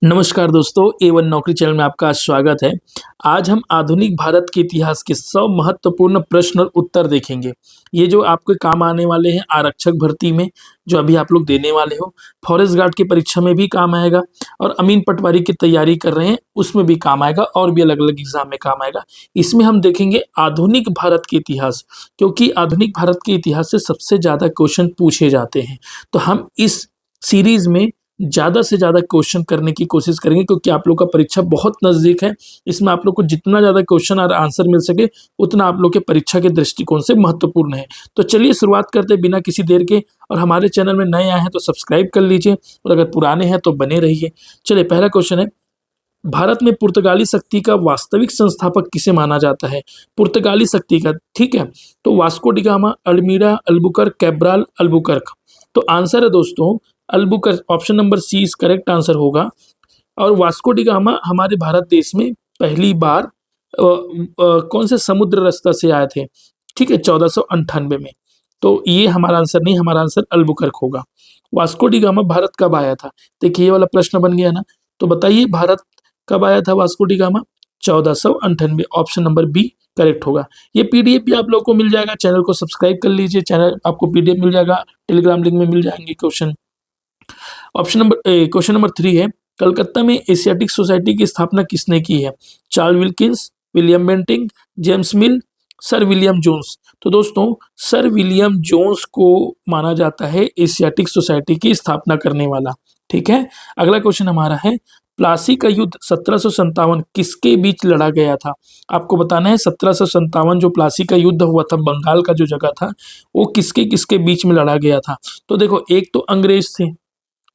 नमस्कार दोस्तों, A1 नौकरी चैनल में आपका स्वागत है। आज हम आधुनिक भारत के इतिहास के 100 महत्वपूर्ण प्रश्न और उत्तर देखेंगे। ये जो आपके काम आने वाले हैं आरक्षक भर्ती में, जो अभी आप लोग देने वाले हो, फॉरेस्ट गार्ड की परीक्षा में भी काम आएगा और अमीन पटवारी की तैयारी कर रहे हैं उसमें भी काम आएगा और भी अलग-अलग एग्जाम में काम आएगा। इसमें हम देखेंगे आधुनिक भारत के इतिहास, क्योंकि आधुनिक भारत के इतिहास से सबसे ज़्यादा क्वेश्चन पूछे जाते हैं। तो हम इस सीरीज में ज़्यादा से ज़्यादा क्वेश्चन करने की कोशिश करेंगे, क्योंकि आप लोग का परीक्षा बहुत नज़दीक है। इसमें आप लोग को जितना ज़्यादा क्वेश्चन और आंसर मिल सके उतना आप लोग के परीक्षा के दृष्टिकोण से महत्वपूर्ण है। तो चलिए शुरुआत करते हैं बिना किसी देर के। और हमारे चैनल में नए आए हैं तो सब्सक्राइब कर लीजिए और अगर पुराने हैं तो बने रहिए। चलिए, पहला क्वेश्चन है, भारत में पुर्तगाली शक्ति का वास्तविक संस्थापक किसे माना जाता है? पुर्तगाली शक्ति का, ठीक है, तो Vasco da gamma, almirah, Albuquerque, Cabral, Albuquerque. तो आंसर है दोस्तों अल्बुकर्क। ऑप्शन नंबर सी इस करेक्ट आंसर होगा। और वास्को डी गामा हमारे भारत देश में पहली बार कौन से समुद्र रास्ता से आए थे? ठीक है, 1498 में। तो ये हमारा आंसर नहीं, हमारा आंसर अल्बुकर्क होगा। वास्को डी गामा भारत कब आया था? देखिए, ये वाला प्रश्न बन गया ना। तो बताइए, भारत कब आया था Vasco da Gama? 1498। Option number B correct होगा। ये पीडीएफ भी आप लोगों को मिल जाएगा, चैनल को सब्सक्राइब कर लीजिए, चैनल आपको पीडीएफ मिल जाएगा, टेलीग्राम लिंक में मिल जाएंगे क्वेश्चन। क्वेश्चन नंबर 3 है, कलकत्ता में एशियाटिक सोसाइटी की स्थापना किसने की है? Charles Wilkins, William Bentinck, James Mill, sir William Jones. तो दोस्तों, सर विलियम जोन्स को माना जाता है एशियाटिक सोसाइटी की स्थापना करने वाला। ठीक है, अगला क्वेश्चन हमारा है, प्लासी का युद्ध 1757 किसके बीच लड़ा गया था? आपको बताना है 1757 जो प्लासी का युद्ध हुआ था, बंगाल का जो जगह था, वो किसके किसके बीच में लड़ा गया था? तो देखो, एक तो अंग्रेज थे,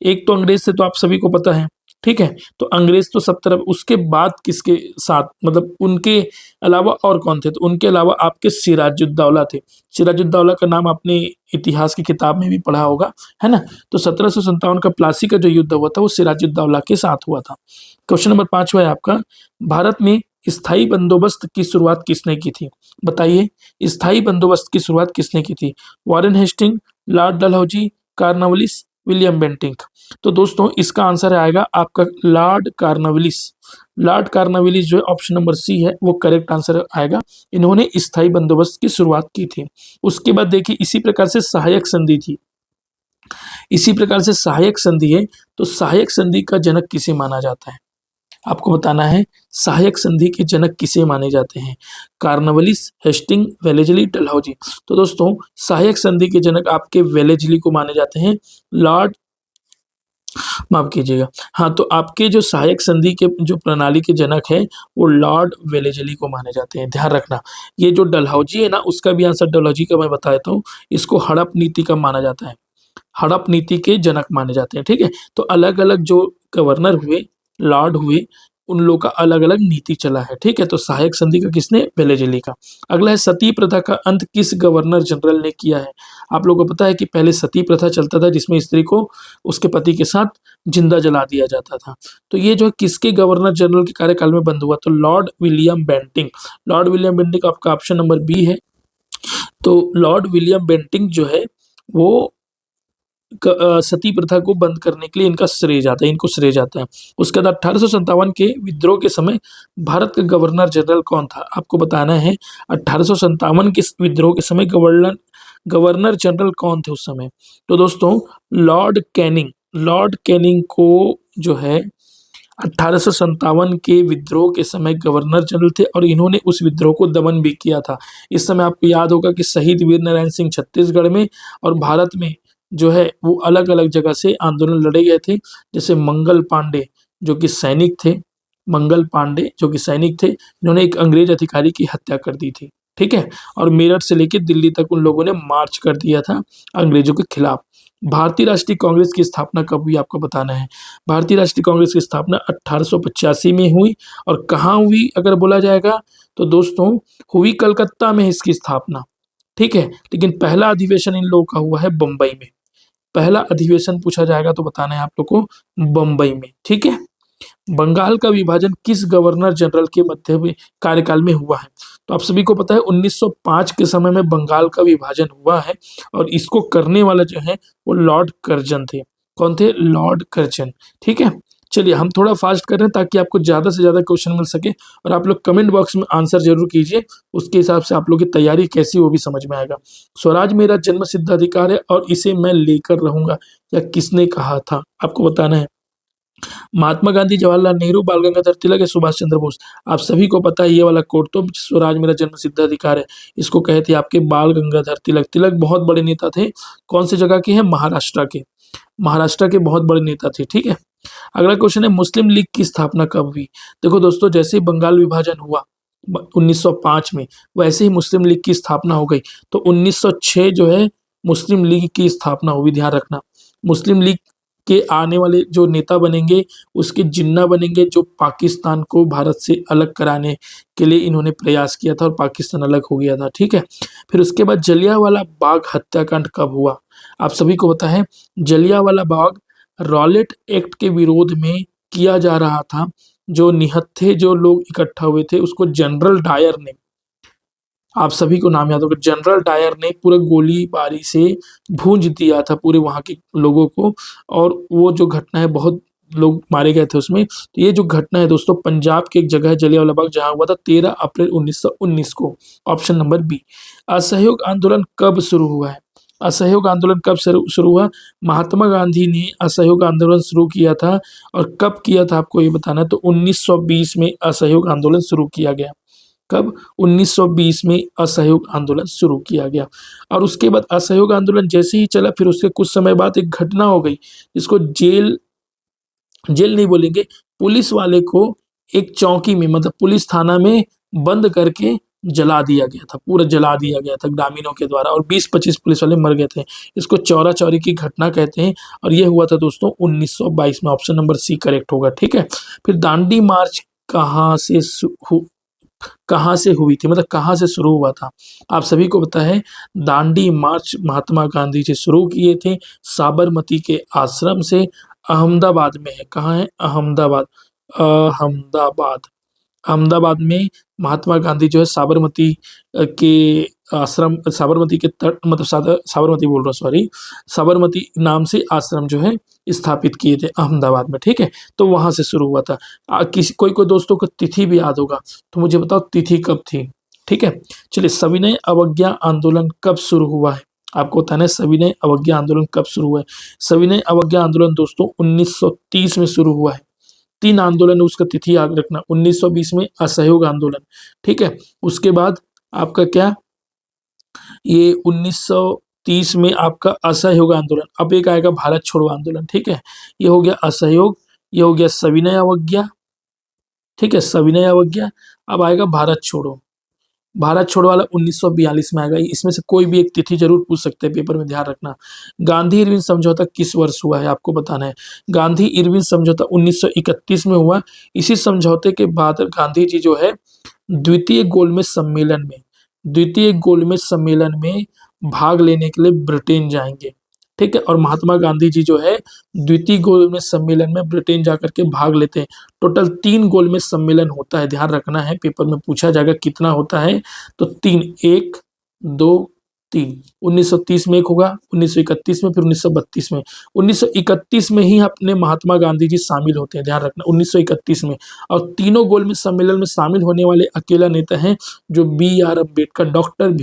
एक तो अंग्रेज से तो आप सभी को पता है, ठीक है। तो अंग्रेज तो सब तरफ, उसके बाद किसके साथ, मतलब उनके अलावा और कौन थे? तो उनके अलावा आपके सिराजुद्दौला थे। सिराजुद्दौला का नाम आपने इतिहास की किताब में भी पढ़ा होगा, है ना। तो 1757 का प्लासी का जो युद्ध हुआ था वो सिराजुद्दौला के साथ हुआ था। क्वेश्चन नंबर 5 है आपका, भारत में स्थायी बंदोबस्त की शुरुआत किसने की थी? बताइए, स्थायी बंदोबस्त की शुरुआत किसने की थी? Warren Hastings, Lord Dalhousie, Cornwallis, William Bentinck. तो दोस्तों, इसका आंसर आएगा आपका लॉर्ड कार्नवालिस। लॉर्ड कार्नवालिस जो है ऑप्शन नंबर सी है वो करेक्ट आंसर आएगा। इन्होंने स्थायी बंदोबस्त की शुरुआत की थी। उसके बाद देखिए, इसी प्रकार से सहायक संधि थी, इसी प्रकार से सहायक संधि है। तो सहायक संधि का जनक किसे माना जाता है? आपको बताना है, सहायक संधि के जनक किसे माने जाते हैं? Cornwallis, Hastings, Wellesley, Dalhousie. तो दोस्तों, सहायक संधि के जनक आपके वेलेस्ली को माने जाते हैं। लॉर्ड, माफ कीजिएगा, हाँ, तो आपके जो सहायक संधि के जो प्रणाली के जनक है वो लॉर्ड वेलेस्ली को माने जाते हैं। ध्यान रखना, ये जो डलहौजी है ना, उसका भी आंसर डलहौजी का मैं बता देता हूँ। इसको हड़प नीति का माना जाता है, हड़प नीति के जनक माने जाते हैं। ठीक है, तो अलग अलग जो गवर्नर हुए, लॉर्ड हुए, उन लोगों का अलग अलग नीति चला है। ठीक है, तो सहायक संधि का किसने? वेलेस्ली का। अगला है, सती प्रथा का अंत किस गवर्नर जनरल ने किया है? आप लोगों को पता है कि पहले सती प्रथा चलता था, जिसमें स्त्री को उसके पति के साथ जिंदा जला दिया जाता था। तो ये जो है किसके गवर्नर जनरल के कार्यकाल में बंद हुआ? तो Lord William Bentinck. Lord William Bentinck आपका ऑप्शन नंबर बी है। तो लॉर्ड विलियम बेंटिंग जो है वो सती प्रथा को बंद करने के लिए इनका श्रेय जाता है, इनको श्रेय जाता है। उसके बाद 1857 के विद्रोह के समय भारत का गवर्नर जनरल कौन था? आपको बताना है 1857 के विद्रोह के समय गवर्नर गवर्नर जनरल कौन थे उस समय? तो दोस्तों, लॉर्ड कैनिंग। लॉर्ड कैनिंग को जो है 1857 के विद्रोह के समय गवर्नर जनरल थे और इन्होंने उस विद्रोह को दमन भी किया था। इस समय आपको याद होगा कि शहीद वीर नारायण सिंह छत्तीसगढ़ में और भारत में जो है वो अलग अलग जगह से आंदोलन लड़े गए थे। जैसे मंगल पांडे जो कि सैनिक थे, मंगल पांडे जो कि सैनिक थे, इन्होंने एक अंग्रेज अधिकारी की हत्या कर दी थी। ठीक है, और मेरठ से लेकर दिल्ली तक उन लोगों ने मार्च कर दिया था अंग्रेजों के खिलाफ। भारतीय राष्ट्रीय कांग्रेस की स्थापना कब हुई? आपको बताना है। भारतीय राष्ट्रीय कांग्रेस की स्थापना 1885 में हुई। और कहाँ हुई अगर बोला जाएगा तो दोस्तों, हुई कलकत्ता में इसकी स्थापना। ठीक है, लेकिन पहला अधिवेशन इन लोगों का हुआ है बम्बई में। पहला अधिवेशन पूछा जाएगा तो बताना है आप लोग को बम्बई में। ठीक है, बंगाल का विभाजन किस गवर्नर जनरल के मध्य में कार्यकाल में हुआ है? तो आप सभी को पता है 1905 के समय में बंगाल का विभाजन हुआ है और इसको करने वाला जो है वो लॉर्ड कर्जन थे। कौन थे? Lord Curzon. ठीक है, चलिए हम थोड़ा फास्ट कर रहे हैं ताकि आपको ज़्यादा से ज़्यादा क्वेश्चन मिल सके, और आप लोग कमेंट बॉक्स में आंसर जरूर कीजिए, उसके हिसाब से आप लोग की तैयारी कैसी वो भी समझ में आएगा। स्वराज मेरा जन्म सिद्ध अधिकार है और इसे मैं लेकर रहूंगा, या किसने कहा था, आपको बताना है। महात्मा गांधी, जवाहरलाल नेहरू, बाल गंगाधर तिलक या सुभाष चंद्र बोस। आप सभी को पता है ये वाला कोट तो, स्वराज मेरा जन्म सिद्ध अधिकार है, इसको कहे थे आपके बाल गंगाधर तिलक। तिलक बहुत बड़े नेता थे, कौन सी जगह के हैं, महाराष्ट्र के, महाराष्ट्र के बहुत बड़े नेता थे। ठीक है, अगला क्वेश्चन है मुस्लिम लीग की स्थापना कब हुई। देखो दोस्तों, जैसे ही बंगाल विभाजन हुआ 1905 में, वैसे ही मुस्लिम लीग की स्थापना हो गई। तो 1906 जो है मुस्लिम लीग की स्थापना हुई, ध्यान रखना। मुस्लिम लीग के आने वाले जो नेता बनेंगे, उसके जिन्ना बनेंगे, जो पाकिस्तान को भारत से अलग कराने के लिए इन्होंने प्रयास किया था और पाकिस्तान अलग हो गया था। ठीक है, फिर उसके बाद जलियांवाला बाग हत्याकांड कब हुआ। आप सभी को पता है जलियांवाला बाग रॉलेट एक्ट के विरोध में किया जा रहा था। जो निहत्थे जो लोग इकट्ठा हुए थे, उसको जनरल डायर ने, आप सभी को नाम याद होगा, जनरल डायर ने पूरे गोलीबारी से भूंज दिया था पूरे वहां के लोगों को, और वो जो घटना है बहुत लोग मारे गए थे उसमें। तो ये जो घटना है दोस्तों, पंजाब की एक जगह है जलियांवाला बाग, जहां हुआ था 13 अप्रैल 1919 को। Option number B. असहयोग आंदोलन कब शुरू हुआ है। असहयोग आंदोलन कब शुरू हुआ। महात्मा गांधी ने असहयोग आंदोलन शुरू किया था, और कब किया था आपको ये बताना है। तो 1920 में असहयोग आंदोलन शुरू किया गया। कब, 1920 में असहयोग आंदोलन शुरू किया गया। और उसके बाद असहयोग आंदोलन जैसे ही चला, फिर उसके कुछ समय बाद एक घटना हो गई, जिसको जेल जेल नहीं बोलेंगे, पुलिस वाले को एक चौकी में, मतलब पुलिस थाना में बंद करके जला दिया गया था, पूरा जला दिया गया था ग्रामीणों के द्वारा, और 20-25 पुलिस वाले मर गए थे। इसको चौरा चौरी की घटना कहते हैं, और यह हुआ था दोस्तों 1922 में। ऑप्शन नंबर सी करेक्ट होगा। ठीक है, फिर दांडी मार्च कहाँ से हुई थी, मतलब कहाँ से शुरू हुआ था। आप सभी को पता है दांडी मार्च महात्मा गांधी जी शुरू किए थे साबरमती के आश्रम से। अहमदाबाद में है, कहाँ है, अहमदाबाद, अहमदाबाद, अहमदाबाद में महात्मा गांधी जो है साबरमती के आश्रम, साबरमती के तट, मतलब साबरमती बोल रहा हूँ, सॉरी, साबरमती नाम से आश्रम जो है स्थापित किए थे अहमदाबाद में। ठीक है, तो वहां से शुरू हुआ था। किसी कोई कोई दोस्तों को तिथि भी याद होगा, तो मुझे बताओ तिथि कब थी। ठीक है, चलिए, सविनय अवज्ञा आंदोलन कब शुरू हुआ है। आपको बताना है सविनय अवज्ञा आंदोलन कब शुरू हुआ है। सविनय अवज्ञा आंदोलन दोस्तों 1930 में शुरू हुआ है। 3 आंदोलन, उसका तिथि याद रखना। 1920 में असहयोग आंदोलन, ठीक है, उसके बाद आपका क्या, ये 1930 में आपका असहयोग आंदोलन। अब एक आएगा भारत छोड़ो आंदोलन। ठीक है, ये हो गया असहयोग, ये हो गया सविनय अवज्ञा। ठीक है, सविनय अवज्ञा। अब आएगा भारत छोड़ो। भारत छोड़ो वाला 1942 में आएगा। इसमें से कोई भी एक तिथि जरूर पूछ सकते हैं पेपर में, ध्यान रखना। गांधी इरविन समझौता किस वर्ष हुआ है, आपको बताना है। गांधी इरविन समझौता 1931 में हुआ। इसी समझौते के बाद गांधी जी जो है द्वितीय गोलमेज सम्मेलन में, द्वितीय गोलमेज सम्मेलन में भाग लेने के लिए ब्रिटेन जाएंगे। ठीक है, और महात्मा गांधी जी जो है द्वितीय गोलमेज सम्मेलन में ब्रिटेन जाकर के भाग लेते हैं। टोटल 3 गोलमेज सम्मेलन होता है, ध्यान रखना है, पेपर में पूछा जाएगा कितना होता है। तो 3, 1, 2, 3। 1930 में एक होगा, 1931 में, फिर 1932 में। 1931 में ही अपने महात्मा गांधी जी शामिल होते हैं, ध्यान रखना, 1931 में। और तीनों गोलमेज सम्मेलन में शामिल होने वाले अकेला नेता हैं जो BR अम्बेडकर, डॉक्टर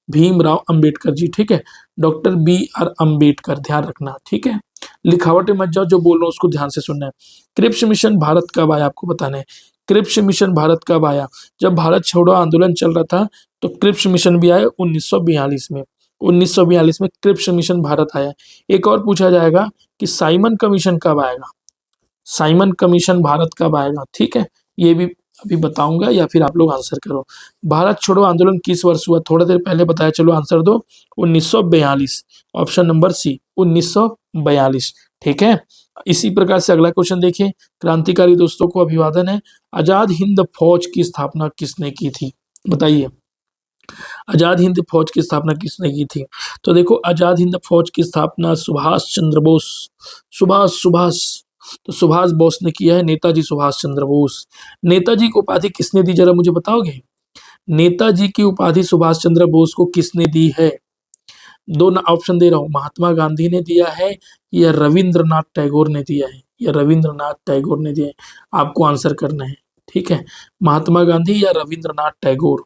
भीमराव अंबेडकर जी। ठीक है, डॉक्टर BR अम्बेडकर, ध्यान रखना। ठीक है, लिखावट मत जाओ, जो बोल रहा हूँ उसको ध्यान से सुनना है। क्रिप्स मिशन भारत कब आया, आपको बताना है। क्रिप्स मिशन भारत कब आया। जब भारत छोड़ो आंदोलन चल रहा था, तो क्रिप्स मिशन भी आया 1942 में। 1942 में क्रिप्स मिशन भारत आया। एक और पूछा जाएगा कि साइमन कमीशन कब आएगा, साइमन कमीशन भारत कब आएगा। ठीक है, ये भी अभी बताऊंगा, या फिर आप लोग आंसर करो। भारत छोड़ो आंदोलन किस वर्ष हुआ, थोड़ा देर पहले बताया, चलो आंसर दो। 1942, ऑप्शन नंबर सी, 1942। ठीक है, इसी प्रकार से अगला क्वेश्चन देखिए। क्रांतिकारी दोस्तों को अभिवादन है। आजाद हिंद फौज की स्थापना किसने की थी, बताइए। आजाद हिंद फौज की स्थापना किसने की थी। तो देखो, आजाद हिंद फौज की स्थापना सुभाष चंद्र बोस, सुभाष तो सुभाष बोस ने किया है, नेताजी सुभाष चंद्र बोस। नेताजी की उपाधि किसने दी, जरा मुझे बताओगे। नेताजी की उपाधि सुभाष चंद्र बोस को किसने दी है। 2 ऑप्शन दे रहा हूं, महात्मा गांधी ने दिया है या रविंद्रनाथ टैगोर ने दिया है। या रविंद्रनाथ टैगोर ने दिए? आपको आंसर करना है, ठीक है। महात्मा गांधी या रविंद्रनाथ टैगोर?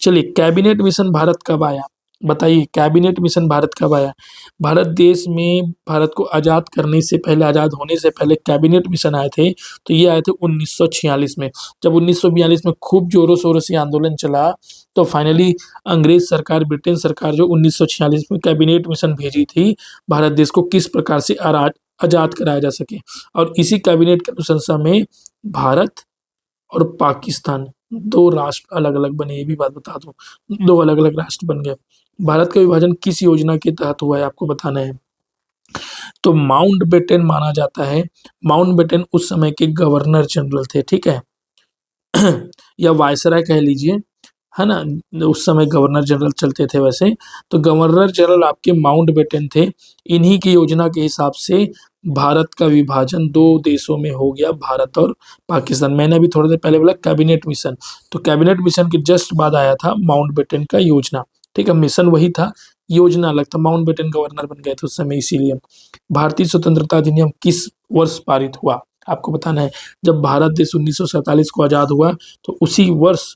चलिए, कैबिनेट मिशन भारत कब आया? बताइए, कैबिनेट मिशन भारत कब आया? भारत देश में भारत को आज़ाद करने से पहले, आज़ाद होने से पहले कैबिनेट मिशन आए थे, तो ये आए थे 1946 में। जब 1942 में खूब जोरों शोरों से आंदोलन चला, तो फाइनली अंग्रेज सरकार, ब्रिटेन सरकार जो 1946 में कैबिनेट मिशन भेजी थी, भारत देश को किस प्रकार से आज़ाद कराया जा सके। और इसी कैबिनेट के अनुशंसा में भारत और पाकिस्तान दो राष्ट्र अलग अलग बने, ये भी बात बता दूं, दो अलग अलग राष्ट्र बन गए। भारत का विभाजन किस योजना के तहत हुआ है, आपको बताना है। तो माउंटबेटन माना जाता है, माउंटबेटन उस समय के गवर्नर जनरल थे, ठीक है या वायसराय कह लीजिए, है ना, उस समय गवर्नर जनरल चलते थे वैसे। तो गवर्नर जनरल आपके माउंटबेटन थे। इन्हीं की योजना के हिसाब से भारत का विभाजन दो देशों में हो गया, भारत और पाकिस्तान। मैंने अभी थोड़ी देर पहले बोला कैबिनेट मिशन, तो कैबिनेट मिशन के जस्ट बाद आया था माउंटबेटन का योजना, ठीक है। मिशन वही था, योजना अलग था। माउंटबेटन गवर्नर बन गए थे उस समय, इसीलिए। भारतीय स्वतंत्रता अधिनियम किस वर्ष पारित हुआ, आपको बताना है। जब भारत देश 1947 को आजाद हुआ, तो उसी वर्ष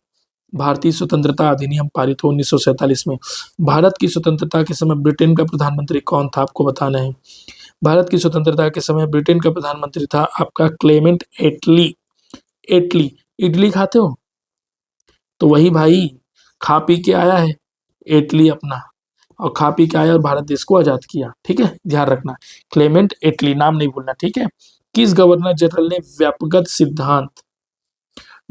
भारतीय स्वतंत्रता अधिनियम पारित हो 1947 में। भारत की स्वतंत्रता के समय ब्रिटेन का प्रधानमंत्री कौन था, आपको बताना है। भारत की स्वतंत्रता के समय ब्रिटेन का प्रधानमंत्री था आपका क्लेमेंट एटली। एटली, इडली खाते हो तो वही भाई, खा पी के आया है एटली अपना, और खा पी के आया और भारत देश को आजाद किया, ठीक है, ध्यान रखना। क्लेमेंट एटली, नाम नहीं भूलना, ठीक है। किस गवर्नर जनरल ने व्यापक सिद्धांत,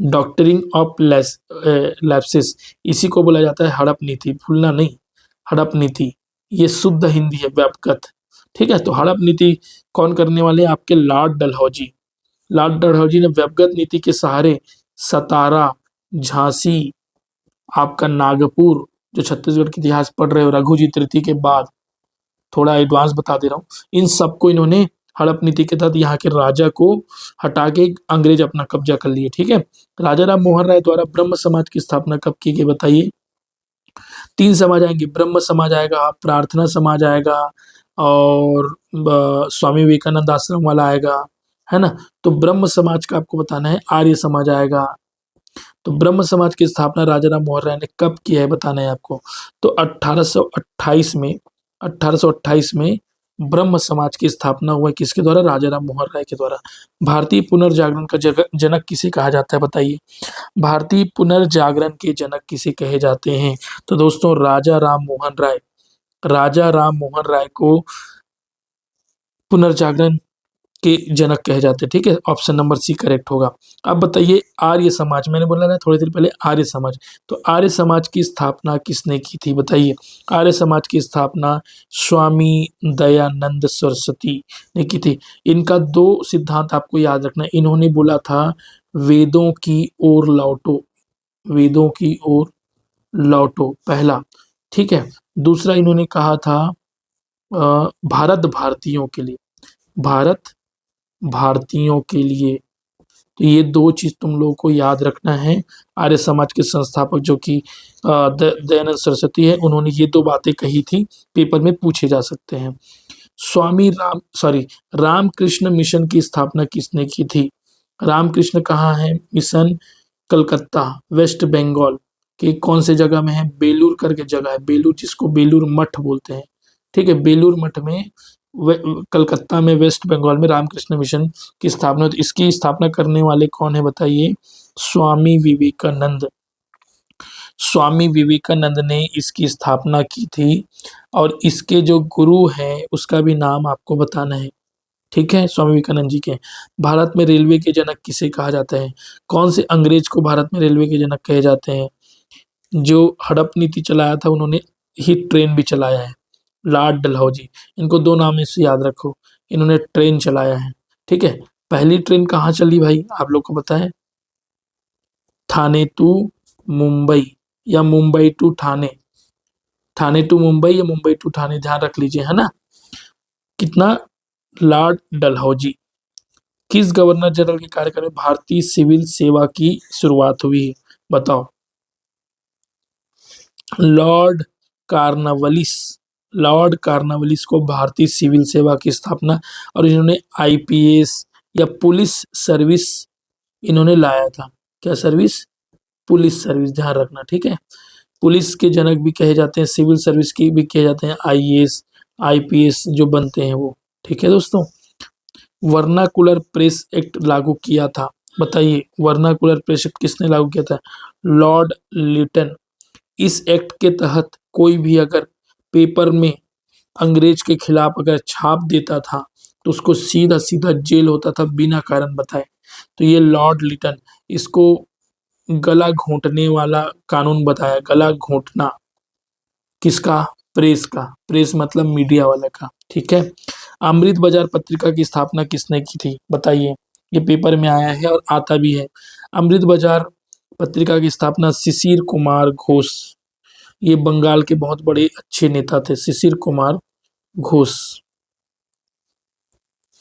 डॉक्ट्रिन ऑफ लैप्सिस, इसी को बोला जाता है हड़प नीति, भूलना नहीं, हड़प नीति, ये शुद्ध हिंदी है, व्यापक, ठीक है। तो हड़प नीति कौन करने वाले हैं, आपके लॉर्ड डलहौजी। लॉर्ड डलहौजी ने व्यापक नीति के सहारे सतारा, झांसी, आपका नागपुर, जो छत्तीसगढ़ के इतिहास पढ़ रहे हो रघुजी तृतीय के बाद, थोड़ा एडवांस बता दे रहा हूँ, इन सबको इन्होंने हड़प नीति के तहत यहाँ के राजा को हटा के अंग्रेज अपना कब्जा कर लिए, ठीक है। राजा राम मोहन राय द्वारा ब्रह्म समाज की स्थापना कब की गई, बताइए। तीन समाज आएंगे, ब्रह्म समाज आएगा, प्रार्थना समाज आएगा, और स्वामी विवेकानंद आश्रम वाला आएगा, है ना। तो ब्रह्म समाज का आपको बताना है, आर्य समाज आएगा। तो ब्रह्म समाज की स्थापना राजा राम मोहन राय ने कब किया है, बताना है आपको। तो 1828 में, 1828 में ब्रह्म समाज की स्थापना हुआ, किसके द्वारा, राजा राम मोहन राय के द्वारा। भारतीय पुनर्जागरण का जनक किसे कहा जाता है, बताइए। भारतीय पुनर्जागरण के जनक किसे कहे जाते हैं, तो दोस्तों राजा राम मोहन राय, राजा राम मोहन राय को पुनर्जागरण के जनक कहे जाते हैं, ठीक है। ऑप्शन नंबर सी करेक्ट होगा। अब बताइए, आर्य समाज, मैंने बोला ना थोड़ी देर पहले, आर्य समाज, तो आर्य समाज की स्थापना किसने की थी, बताइए। आर्य समाज की स्थापना स्वामी दयानंद सरस्वती ने की थी। इनका दो सिद्धांत आपको याद रखना है। इन्होंने बोला था वेदों की ओर लौटो, वेदों की ओर लौटो, पहला, ठीक है। दूसरा इन्होंने कहा था भारत भारतीयों के लिए, भारत भारतीयों के लिए। तो ये दो चीज तुम लोगों को याद रखना है। आर्य समाज के संस्थापक जो कि दयानंद सरस्वती है, उन्होंने ये दो बातें कही थी, पेपर में पूछे जा सकते हैं। रामकृष्ण मिशन की स्थापना किसने की थी। रामकृष्ण कहाँ है मिशन, कलकत्ता, वेस्ट बंगाल के कौन से जगह में है, बेलूर करके जगह है, बेलूर, जिसको बेलूर मठ बोलते हैं, ठीक है। बेलूर मठ में, कलकत्ता में, वेस्ट बंगाल में रामकृष्ण मिशन की स्थापना। तो इसकी स्थापना करने वाले कौन है, बताइए। स्वामी विवेकानंद, स्वामी विवेकानंद ने इसकी स्थापना की थी। और इसके जो गुरु हैं उसका भी नाम आपको बताना है, ठीक है, स्वामी विवेकानंद जी के। भारत में रेलवे के जनक किसे कहा जाता है, कौन से अंग्रेज को भारत में रेलवे के जनक कहे जाते हैं। जो हड़प नीति चलाया था उन्होंने ही ट्रेन भी चलाया है, लॉर्ड डलहौजी। इनको दो नाम से याद रखो, इन्होंने ट्रेन चलाया है, ठीक है। पहली ट्रेन कहाँ चली भाई, आप लोग को पता है, थाने टू मुंबई या मुंबई टू थाने, थाने टू मुंबई या मुंबई टू थाने, ध्यान रख लीजिए, है ना। कितना, लॉर्ड डलहौजी। किस गवर्नर जनरल के कार्यकाल में भारतीय सिविल सेवा की शुरुआत हुई, बताओ। लॉर्ड कार्नवालिस, लॉर्ड कार्नवालिस को भारतीय सिविल सेवा की स्थापना, और इन्होंने आईपीएस, या पुलिस सर्विस इन्होंने लाया था? क्या सर्विस? पुलिस सर्विस, ध्यान रखना, ठीक है। पुलिस के जनक भी कहे जाते हैं, सिविल सर्विस की भी कहे जाते हैं, आईएएस आईपीएस जो बनते हैं वो, ठीक है दोस्तों। वर्नाकुलर प्रेस एक्ट लागू किया था, बताइए वर्नाकुलर प्रेस एक्ट किसने लागू किया था? लॉर्ड लिटन। इस एक्ट के तहत कोई भी अगर पेपर में अंग्रेज के खिलाफ अगर छाप देता था तो उसको सीधा सीधा जेल होता था बिना कारण बताए। तो ये लॉर्ड लिटन, इसको गला घोंटने वाला कानून बताया, गला घोंटना किसका? प्रेस का, प्रेस मतलब मीडिया वाले का, ठीक है। अमृत बाजार पत्रिका की स्थापना किसने की थी, बताइए। ये पेपर में आया है और आता भी है। अमृत बाजार पत्रिका की स्थापना शिशिर कुमार घोष, ये बंगाल के बहुत बड़े अच्छे नेता थे, शिशिर कुमार घोष,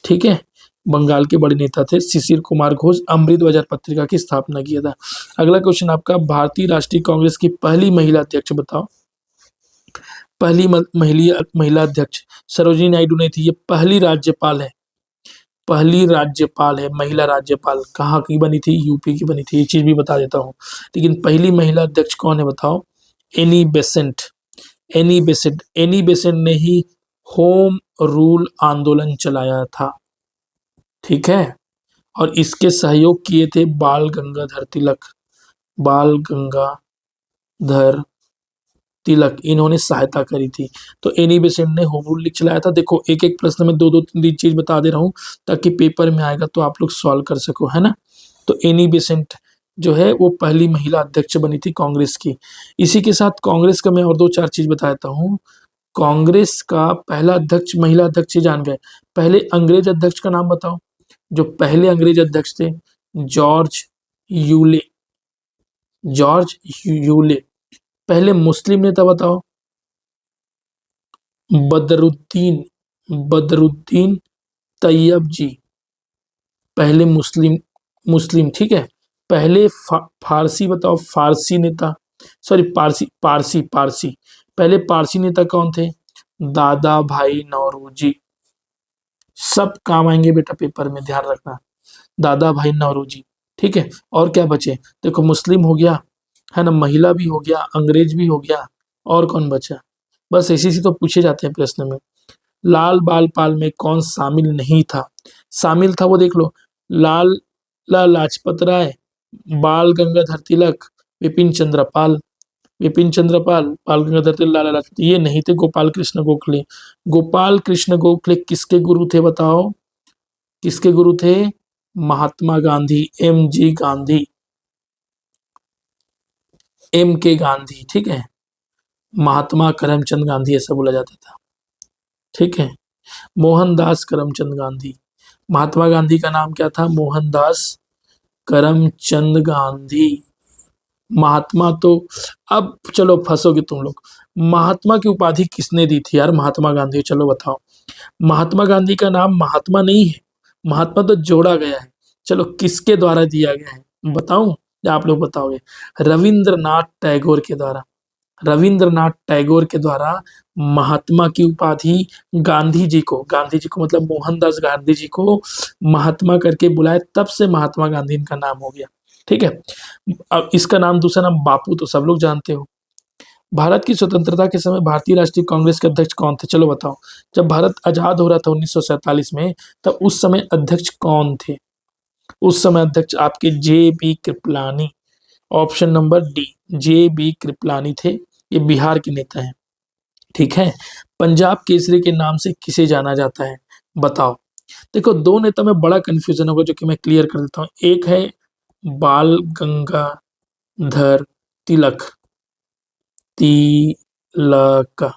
ठीक है। बंगाल के बड़े नेता थे शिशिर कुमार घोष, अमृत बाजार पत्रिका की स्थापना किया था। अगला क्वेश्चन आपका, भारतीय राष्ट्रीय कांग्रेस की पहली महिला अध्यक्ष बताओ। पहली महिला अध्यक्ष सरोजिनी नायडू नहीं थी, ये पहली राज्यपाल है, पहली राज्यपाल है, महिला राज्यपाल। कहाँ की बनी थी? यूपी की बनी थी, ये चीज भी बता देता हूँ। लेकिन पहली महिला अध्यक्ष कौन है बताओ? Annie Besant. Annie Besant, Annie Besant ने ही होम रूल आंदोलन चलाया था, ठीक है। और इसके सहयोग किए थे बाल गंगाधर तिलक, बाल गंगाधर तिलक, इन्होंने सहायता करी थी। तो एनी बेसेंट ने होम रूल चलाया था। देखो एक एक प्रश्न में दो दो तीन तीन चीज बता दे रहा हूँ ताकि पेपर में आएगा तो आप लोग सॉल्व कर सको, है ना। तो एनी बेसेंट जो है वो पहली महिला अध्यक्ष बनी थी कांग्रेस की। इसी के साथ कांग्रेस का मैं और दो चार चीज बताता हूँ। कांग्रेस का पहला अध्यक्ष, महिला अध्यक्ष जान गए, पहले अंग्रेज अध्यक्ष का नाम बताओ। जो पहले अंग्रेज अध्यक्ष थे जॉर्ज यूले, जॉर्ज यूले। पहले मुस्लिम नेता बताओ। बदरुद्दीन, बदरुद्दीन तैयब जी, पहले मुस्लिम, मुस्लिम, ठीक है। पहले फारसी बताओ, फारसी नेता, सॉरी पारसी, पारसी, पारसी, पहले पारसी नेता कौन थे? दादा भाई नौरोजी। सब काम आएंगे बेटा पेपर में, ध्यान रखना, दादा भाई नौरोजी, ठीक है। और क्या बचे? देखो मुस्लिम हो गया, है ना, महिला भी हो गया, अंग्रेज भी हो गया, और कौन बचा? बस ऐसी सी तो पूछे जाते हैं प्रश्न में। लाल बाल पाल में कौन शामिल नहीं था? शामिल था वो देख लो, लाला लाजपत राय, बाल गंगाधर तिलक, विपिन चंद्र पाल, विपिन चंद्र पाल, बाल गंगाधर तिलक, लाला लाजपत, ये नहीं थे गोपाल कृष्ण गोखले। गोपाल कृष्ण गोखले किसके गुरु थे बताओ? किसके गुरु थे? Mahatma Gandhi, M G Gandhi, M K Gandhi, ठीक है। महात्मा करमचंद गांधी ऐसा बोला जाता था, ठीक है। मोहनदास करमचंद गांधी, महात्मा गांधी का नाम क्या था? मोहनदास करमचंद गांधी। महात्मा तो, अब चलो फंसोगे तुम लोग, महात्मा की उपाधि किसने दी थी यार? महात्मा गांधी, चलो बताओ। महात्मा गांधी का नाम महात्मा नहीं है, महात्मा तो जोड़ा गया है। चलो किसके द्वारा दिया गया है बताऊं या आप लोग बताओगे? रविंद्रनाथ टैगोर के द्वारा, रविंद्रनाथ टैगोर के द्वारा महात्मा की उपाधि गांधी जी को, गांधी जी को मतलब मोहनदास गांधी जी को महात्मा करके बुलाए, तब से महात्मा गांधी इनका नाम हो गया, ठीक है। अब इसका नाम, दूसरा नाम बापू तो सब लोग जानते हो। भारत की स्वतंत्रता के समय भारतीय राष्ट्रीय कांग्रेस के अध्यक्ष कौन थे? चलो बताओ। जब भारत आजाद हो रहा था 1947 में, तब उस समय अध्यक्ष कौन थे? उस समय अध्यक्ष आपके J B Kripalani, option number D, J B Kripalani थे। ये बिहार के नेता हैं, ठीक है। पंजाब केसरी के नाम से किसे जाना जाता है बताओ? देखो दो नेता में बड़ा कंफ्यूजन होगा जो कि मैं क्लियर कर देता हूँ। एक है बाल गंगाधर तिलक, तिलक,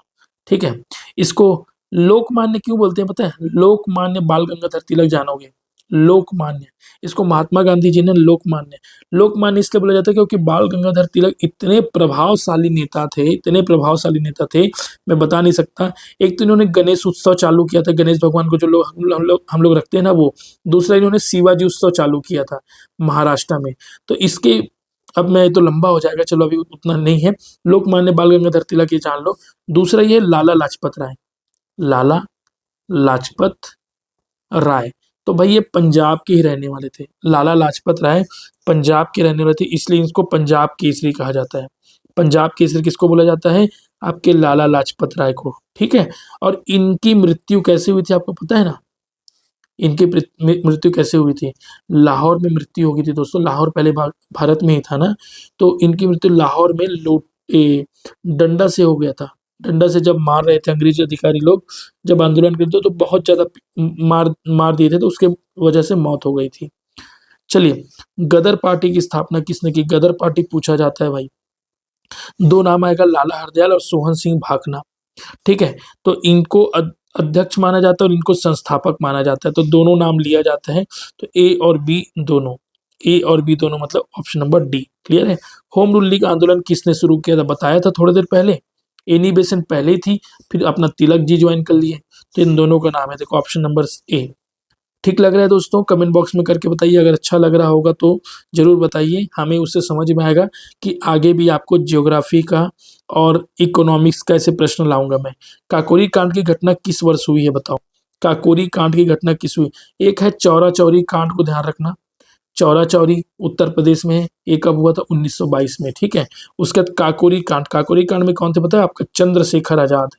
ठीक है। इसको लोकमान्य क्यों बोलते हैं पता है? लोकमान्य बाल गंगाधर तिलक जानोगे, लोकमान्य। इसको महात्मा गांधी जी ने लोकमान्य, लोकमान्य इसलिए बोला जाता है क्योंकि बाल गंगाधर तिलक इतने प्रभावशाली नेता थे, इतने प्रभावशाली नेता थे, मैं बता नहीं सकता। एक तो इन्होंने गणेश उत्सव चालू किया था, गणेश भगवान को जो लोग हम लोग रखते हैं ना वो। दूसरा इन्होंने शिवाजी उत्सव चालू किया था महाराष्ट्र में। तो इसके, अब मैं तो लंबा हो जाएगा, चलो अभी उतना नहीं है। लोकमान्य बाल गंगाधर तिलक ये जान लो। दूसरा ये लाला लाजपत राय, लाला लाजपत राय, तो भाई ये पंजाब के ही रहने वाले थे, लाला लाजपत राय पंजाब के रहने वाले थे, इसलिए इसको पंजाब केसरी कहा जाता है। पंजाब केसरी किसको बोला जाता है? आपके लाला लाजपत राय को, ठीक है। और इनकी मृत्यु कैसे हुई थी आपको पता है ना? इनकी मृत्यु कैसे हुई थी? लाहौर में मृत्यु हो गई थी दोस्तों। लाहौर पहले भारत में ही था ना, तो इनकी मृत्यु लाहौर में डंडा से हो गया था। डंडा से जब मार रहे थे अंग्रेज अधिकारी लोग, जब आंदोलन करते तो बहुत ज्यादा मार मार दिए थे, तो उसके वजह से मौत हो गई थी। चलिए, गदर पार्टी की स्थापना किसने की? गदर पार्टी पूछा जाता है भाई। दो नाम आएगा, लाला हरदयाल और सोहन सिंह भाकना, ठीक है। तो इनको अध्यक्ष माना जाता है और इनको संस्थापक माना जाता है, तो दोनों नाम लिया जाता है। तो ए और बी दोनों, ए और बी दोनों मतलब ऑप्शन नंबर डी। क्लियर है? होम रूल लीग आंदोलन किसने शुरू किया था? बताया था थोड़ी देर पहले, एनी बेसेंट पहले ही थी, फिर अपना तिलक जी ज्वाइन कर लिए। तो इन दोनों का नाम है, देखो ऑप्शन नंबर ए। ठीक लग रहा है दोस्तों? कमेंट बॉक्स में करके बताइए। अगर अच्छा लग रहा होगा तो जरूर बताइए, हमें उससे समझ में आएगा कि आगे भी आपको ज्योग्राफी का और इकोनॉमिक्स का ऐसे प्रश्न लाऊंगा मैं। काकोरी कांड की घटना किस वर्ष हुई है बताओ? काकोरी कांड की घटना किस हुई? एक है चौरा चौरी कांड को ध्यान रखना, चौरा चौरी उत्तर प्रदेश में है, ये कब हुआ था? 1922 में, ठीक है। उसके बाद काकोरी कांड, काकोरी कांड में कौन थे पता है आपका? चंद्रशेखर आजाद।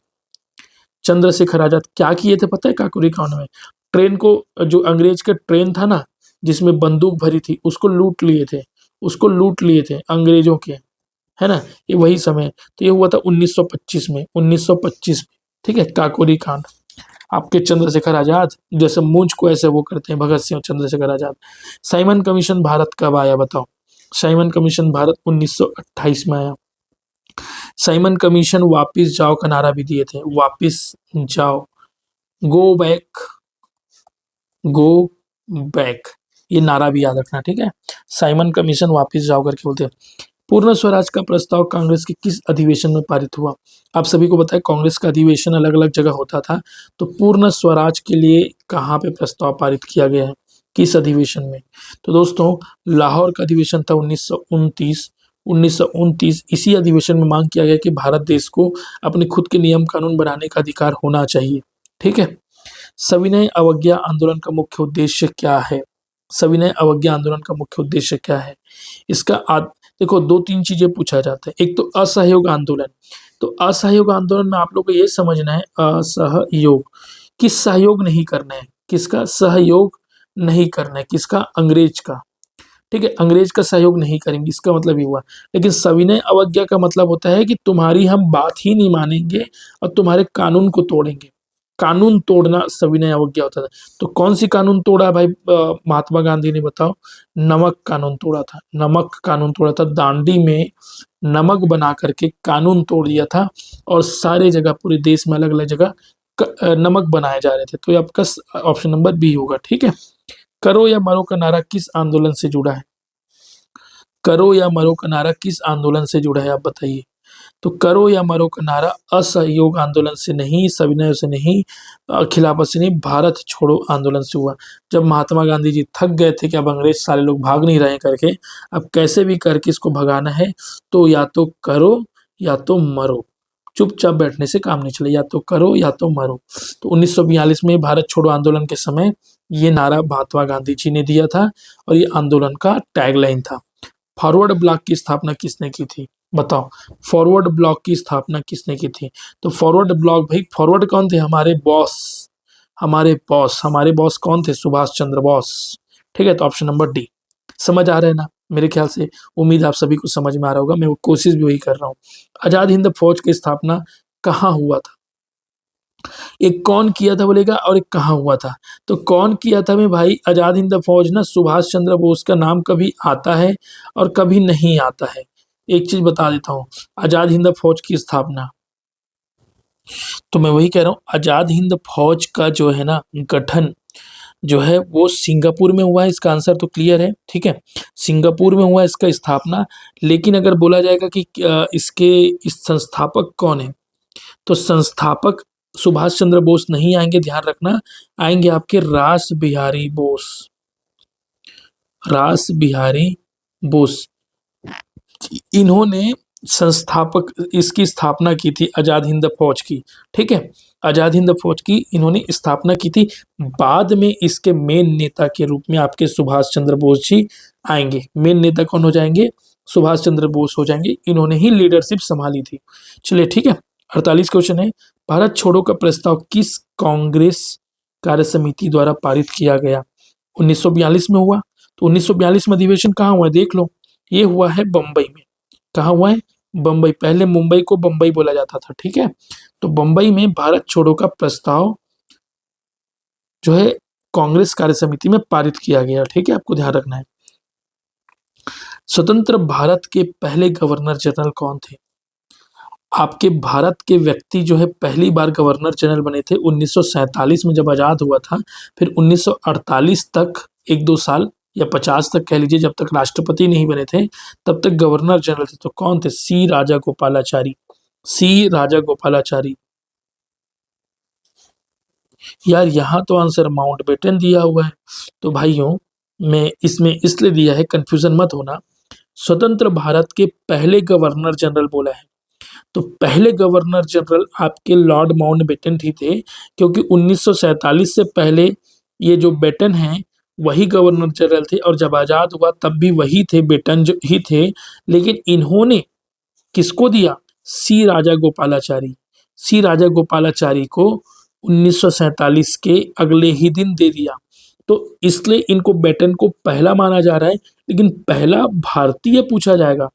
चंद्रशेखर आजाद क्या किए थे पता है काकोरी कांड में? ट्रेन को, जो अंग्रेज का ट्रेन था ना जिसमें बंदूक भरी थी, उसको लूट लिए थे, उसको लूट लिए थे अंग्रेजों के, है ना। ये वही समय, तो ये हुआ था 1925 में, 1925 में, ठीक है। काकोरी कांड। आपके चंद्रशेखर आजाद जैसे मूंछ को ऐसे वो करते हैं, भगत सिंह और चंद्रशेखर आजाद। साइमन कमीशन भारत कब आया बताओ? साइमन कमीशन भारत 1928 में आया। साइमन कमीशन वापिस जाओ का नारा भी दिए थे, वापिस जाओ, गो बैक, गो बैक, ये नारा भी याद रखना, ठीक है। साइमन कमीशन वापिस जाओ करके बोलते हैं। पूर्ण स्वराज का प्रस्ताव कांग्रेस के किस अधिवेशन में पारित हुआ? आप सभी को पता है कांग्रेस का अधिवेशन अलग अलग जगह होता था, तो पूर्ण स्वराज के लिए कहाँ पे प्रस्ताव पारित किया गया है, किस अधिवेशन में? तो दोस्तों लाहौर का अधिवेशन था 1929। 1929 इसी अधिवेशन में मांग किया गया कि भारत देश को अपने खुद के नियम कानून बनाने का अधिकार होना चाहिए, ठीक है। सविनय अवज्ञा आंदोलन का मुख्य उद्देश्य क्या है? सविनय अवज्ञा आंदोलन का मुख्य उद्देश्य क्या है? इसका देखो दो तीन चीजें पूछा जाता है। एक तो असहयोग आंदोलन, तो असहयोग आंदोलन में आप लोग को ये समझना है असहयोग, किस सहयोग नहीं करना है? किसका सहयोग नहीं करना है? किसका? अंग्रेज का, ठीक है। अंग्रेज का सहयोग नहीं करेंगे, इसका मतलब ये हुआ। लेकिन सविनय अवज्ञा का मतलब होता है कि तुम्हारी हम बात ही नहीं मानेंगे और तुम्हारे कानून को तोड़ेंगे। कानून तोड़ना सविनय अवज्ञा होता था। तो कौन सी कानून तोड़ा भाई महात्मा गांधी ने बताओ? नमक कानून तोड़ा था, नमक कानून तोड़ा था। दांडी में नमक बना करके कानून तोड़ दिया था और सारे जगह पूरे देश में अलग अलग जगह नमक बनाए जा रहे थे। तो ये आपका ऑप्शन नंबर बी होगा, ठीक है। करो या मरो का नारा किस आंदोलन से जुड़ा है? करो या मरो का नारा किस आंदोलन से जुड़ा है आप बताइए? तो करो या मरो का नारा असहयोग आंदोलन से नहीं, सविनय से नहीं, खिलाफत से नहीं, भारत छोड़ो आंदोलन से हुआ। जब महात्मा गांधी जी थक गए थे कि अब अंग्रेज सारे लोग भाग नहीं रहे करके, अब कैसे भी करके इसको भगाना है, तो या तो करो या तो मरो, चुपचाप बैठने से काम नहीं चले, या तो करो या तो मरो। तो 1942 में भारत छोड़ो आंदोलन के समय ये नारा महात्मा गांधी जी ने दिया था और ये आंदोलन का टैगलाइन था। फॉरवर्ड ब्लॉक की स्थापना किसने की थी बताओ? फॉरवर्ड ब्लॉक की स्थापना किसने की थी? तो फॉरवर्ड ब्लॉक, भाई फॉरवर्ड कौन थे? हमारे बॉस, हमारे बॉस, हमारे बॉस कौन थे? सुभाष चंद्र बोस, ठीक है। तो ऑप्शन नंबर डी। समझ आ रहा है ना? मेरे ख्याल से उम्मीद आप सभी को समझ में आ रहा होगा, मैं वो कोशिश भी वही कर रहा हूँ। आजाद हिंद फौज की स्थापना कहाँ हुआ था? एक कौन किया था बोलेगा और एक कहाँ हुआ था? तो कौन किया था में भाई, आजाद हिंद फौज ना सुभाष चंद्र बोस का नाम कभी आता है और कभी नहीं आता है। एक चीज बता देता हूँ, आजाद हिंद फौज की स्थापना, तो मैं वही कह रहा हूँ, आजाद हिंद फौज का जो है ना गठन जो है वो सिंगापुर में हुआ है। इसका आंसर तो क्लियर है, ठीक है। सिंगापुर में हुआ है इसका स्थापना। लेकिन अगर बोला जाएगा कि इसके इस संस्थापक कौन है, तो संस्थापक सुभाष चंद्र बोस नहीं आएंगे, ध्यान रखना। आएंगे आपके रास बिहारी बोस, रास बिहारी बोस। इन्होंने संस्थापक इसकी स्थापना की थी आजाद हिंद फौज की, ठीक है, आजाद हिंद फौज की इन्होंने स्थापना की थी। बाद में इसके मेन नेता के रूप में आपके सुभाष चंद्र बोस जी आएंगे। मेन नेता कौन हो जाएंगे? सुभाष चंद्र बोस हो जाएंगे, इन्होंने ही लीडरशिप संभाली थी। चलिए ठीक है, 48 क्वेश्चन है। भारत छोड़ो का प्रस्ताव किस कांग्रेस कार्य समिति द्वारा पारित किया गया? 1942 में हुआ। तो 1942 में अधिवेशन कहाँ हुआ है देख लो, ये हुआ है बम्बई में। कहाँ हुआ है? बम्बई। पहले मुंबई को बम्बई बोला जाता था, ठीक है। तो बम्बई में भारत छोड़ो का प्रस्ताव जो है कांग्रेस कार्य समिति में पारित किया गया, ठीक है, आपको ध्यान रखना है। स्वतंत्र भारत के पहले गवर्नर जनरल कौन थे? आपके भारत के व्यक्ति जो है पहली बार गवर्नर जनरल बने थे 1947 में जब आजाद हुआ था। फिर 1948 तक, 1-2 साल या 50 तक कह लीजिए, जब तक राष्ट्रपति नहीं बने थे तब तक गवर्नर जनरल थे। तो कौन थे? सी राजा गोपालाचारी। सी राजा गोपालाचारी। यार यहाँ तो आंसर माउंटबेटन दिया हुआ है, तो भाइयों मैं इसमें इसलिए दिया है, कंफ्यूजन मत होना। स्वतंत्र भारत के पहले गवर्नर जनरल बोला है, तो पहले गवर्नर जनरल आपके लॉर्ड माउंटबेटन ही थे, क्योंकि 1947 से पहले ये जो बेटन हैं वही गवर्नर जनरल थे, और जब आजाद हुआ तब भी वही थे, बेटन जो ही थे। लेकिन इन्होंने किसको दिया? सी राजा गोपालाचारी। सी राजा गोपालाचारी को 1947 के अगले ही दिन दे दिया। तो इसलिए इनको बेटन को पहला माना जा रहा है, लेकिन पहला भारतीय पूछा जाएगा,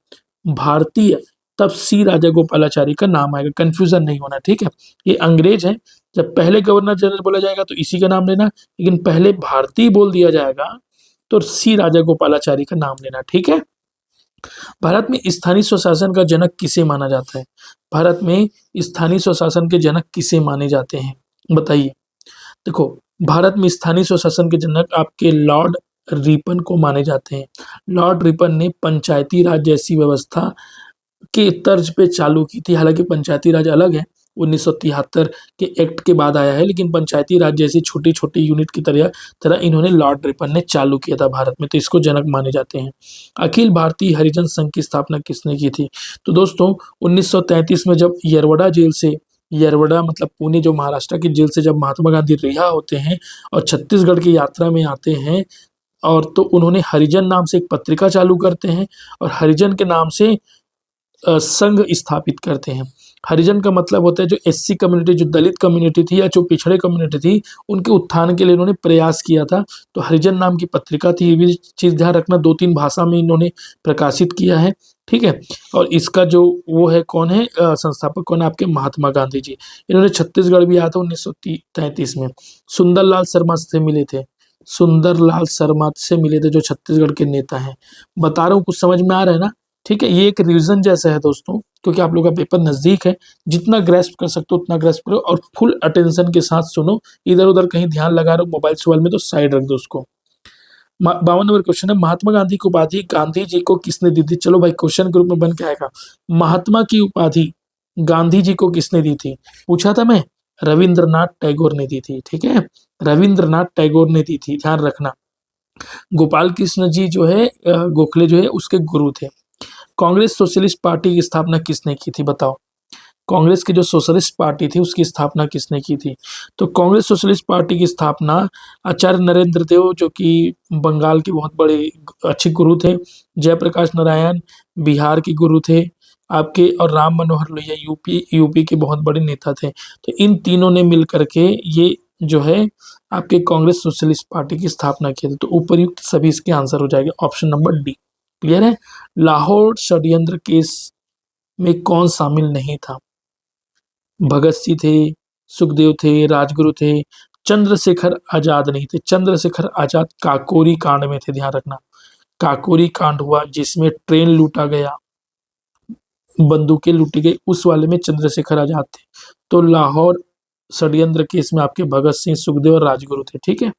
भारतीय, तब सी राजा गोपालाचारी का नाम आएगा। कंफ्यूजन नहीं होना, ठीक है। ये अंग्रेज है, जब पहले गवर्नर जनरल बोला जाएगा तो इसी का नाम लेना, लेकिन पहले भारतीय बोल दिया जाएगा तो सी राजा गोपालाचारी का नाम लेना, ठीक है। भारत में स्थानीय स्वशासन का जनक किसे माना जाता है? भारत में स्थानीय स्वशासन के जनक किसे माने जाते हैं, बताइए। देखो, भारत में स्थानीय स्वशासन के जनक आपके लॉर्ड रिपन को माने जाते हैं। लॉर्ड रिपन ने पंचायती राज जैसी व्यवस्था के तर्ज पे चालू की थी। हालांकि पंचायती राज अलग है, 1973 के एक्ट के बाद आया है, लेकिन पंचायती राज जैसी छोटी छोटी यूनिट की तरह इन्होंने लॉर्ड रिपन ने चालू किया था भारत में, तो इसको जनक माने जाते हैं। अखिल भारतीय हरिजन संघ की स्थापना किसने की थी? तो दोस्तों 1933 में जब यरवड़ा जेल से, यरवड़ा मतलब पुणे जो महाराष्ट्र की जेल से जब महात्मा गांधी रिहा होते हैं और छत्तीसगढ़ की यात्रा में आते हैं, और तो उन्होंने हरिजन नाम से एक पत्रिका चालू करते हैं और हरिजन के नाम से संघ स्थापित करते हैं। हरिजन का मतलब होता है जो एससी कम्युनिटी, जो दलित कम्युनिटी थी या जो पिछड़े कम्युनिटी थी, उनके उत्थान के लिए इन्होंने प्रयास किया था। तो हरिजन नाम की पत्रिका थी, ये भी चीज़ ध्यान रखना, 2-3 भाषा में इन्होंने प्रकाशित किया है, ठीक है। और इसका जो वो है, कौन है संस्थापक, कौन है? आपके महात्मा गांधी जी। इन्होंने छत्तीसगढ़ भी आया था 1933 में। सुंदरलाल शर्मा से मिले थे, सुंदरलाल शर्मा से मिले थे जो छत्तीसगढ़ के नेता हैं। बता रहा हूँ, कुछ समझ में आ रहा है ना, ठीक है। ये एक रिवीजन जैसा है दोस्तों, क्योंकि आप लोगों का पेपर नजदीक है, जितना ग्रेस्प कर सकते हो उतना ग्रेस्प करो और फुल अटेंशन के साथ सुनो। इधर उधर कहीं ध्यान लगा रहे हो मोबाइल सोबाइल में तो साइड रख दो उसको। 52 नंबर क्वेश्चन है, महात्मा गांधी की उपाधि गांधी जी को किसने दी थी? चलो भाई, क्वेश्चन के रूप में बन के आएगा। महात्मा की उपाधि गांधी जी को किसने दी थी? पूछा था मैं, रविंद्रनाथ टैगोर ने दी थी, ठीक है, रविंद्रनाथ टैगोर ने दी थी, ध्यान रखना। गोपाल कृष्ण जी जो है गोखले जो है उसके गुरु थे। कांग्रेस सोशलिस्ट पार्टी की स्थापना किसने की थी, बताओ। कांग्रेस की जो सोशलिस्ट पार्टी थी उसकी स्थापना किसने की थी? तो कांग्रेस सोशलिस्ट पार्टी की स्थापना आचार्य नरेंद्र देव, जो कि बंगाल के बहुत बड़े अच्छे गुरु थे, जयप्रकाश नारायण बिहार के गुरु थे आपके, और राम मनोहर लोहिया यूपी के बहुत बड़े नेता थे। तो इन तीनों ने मिल करके ये जो है आपके कांग्रेस सोशलिस्ट पार्टी की स्थापना की थी। तो उपयुक्त सभी इसके आंसर हो जाएगा, ऑप्शन नंबर डी। क्लियर है? लाहौर षड्यंत्र केस में कौन शामिल नहीं था? भगत सिंह थे, सुखदेव थे, राजगुरु थे, चंद्रशेखर आजाद नहीं थे। चंद्रशेखर आजाद काकोरी कांड में थे, ध्यान रखना। काकोरी कांड हुआ जिसमें ट्रेन लूटा गया, बंदूकें लूटी गई, उस वाले में चंद्रशेखर आजाद थे। तो लाहौर षड्यंत्र केस में आपके भगत सिंह, सुखदेव और राजगुरु थे, ठीक है।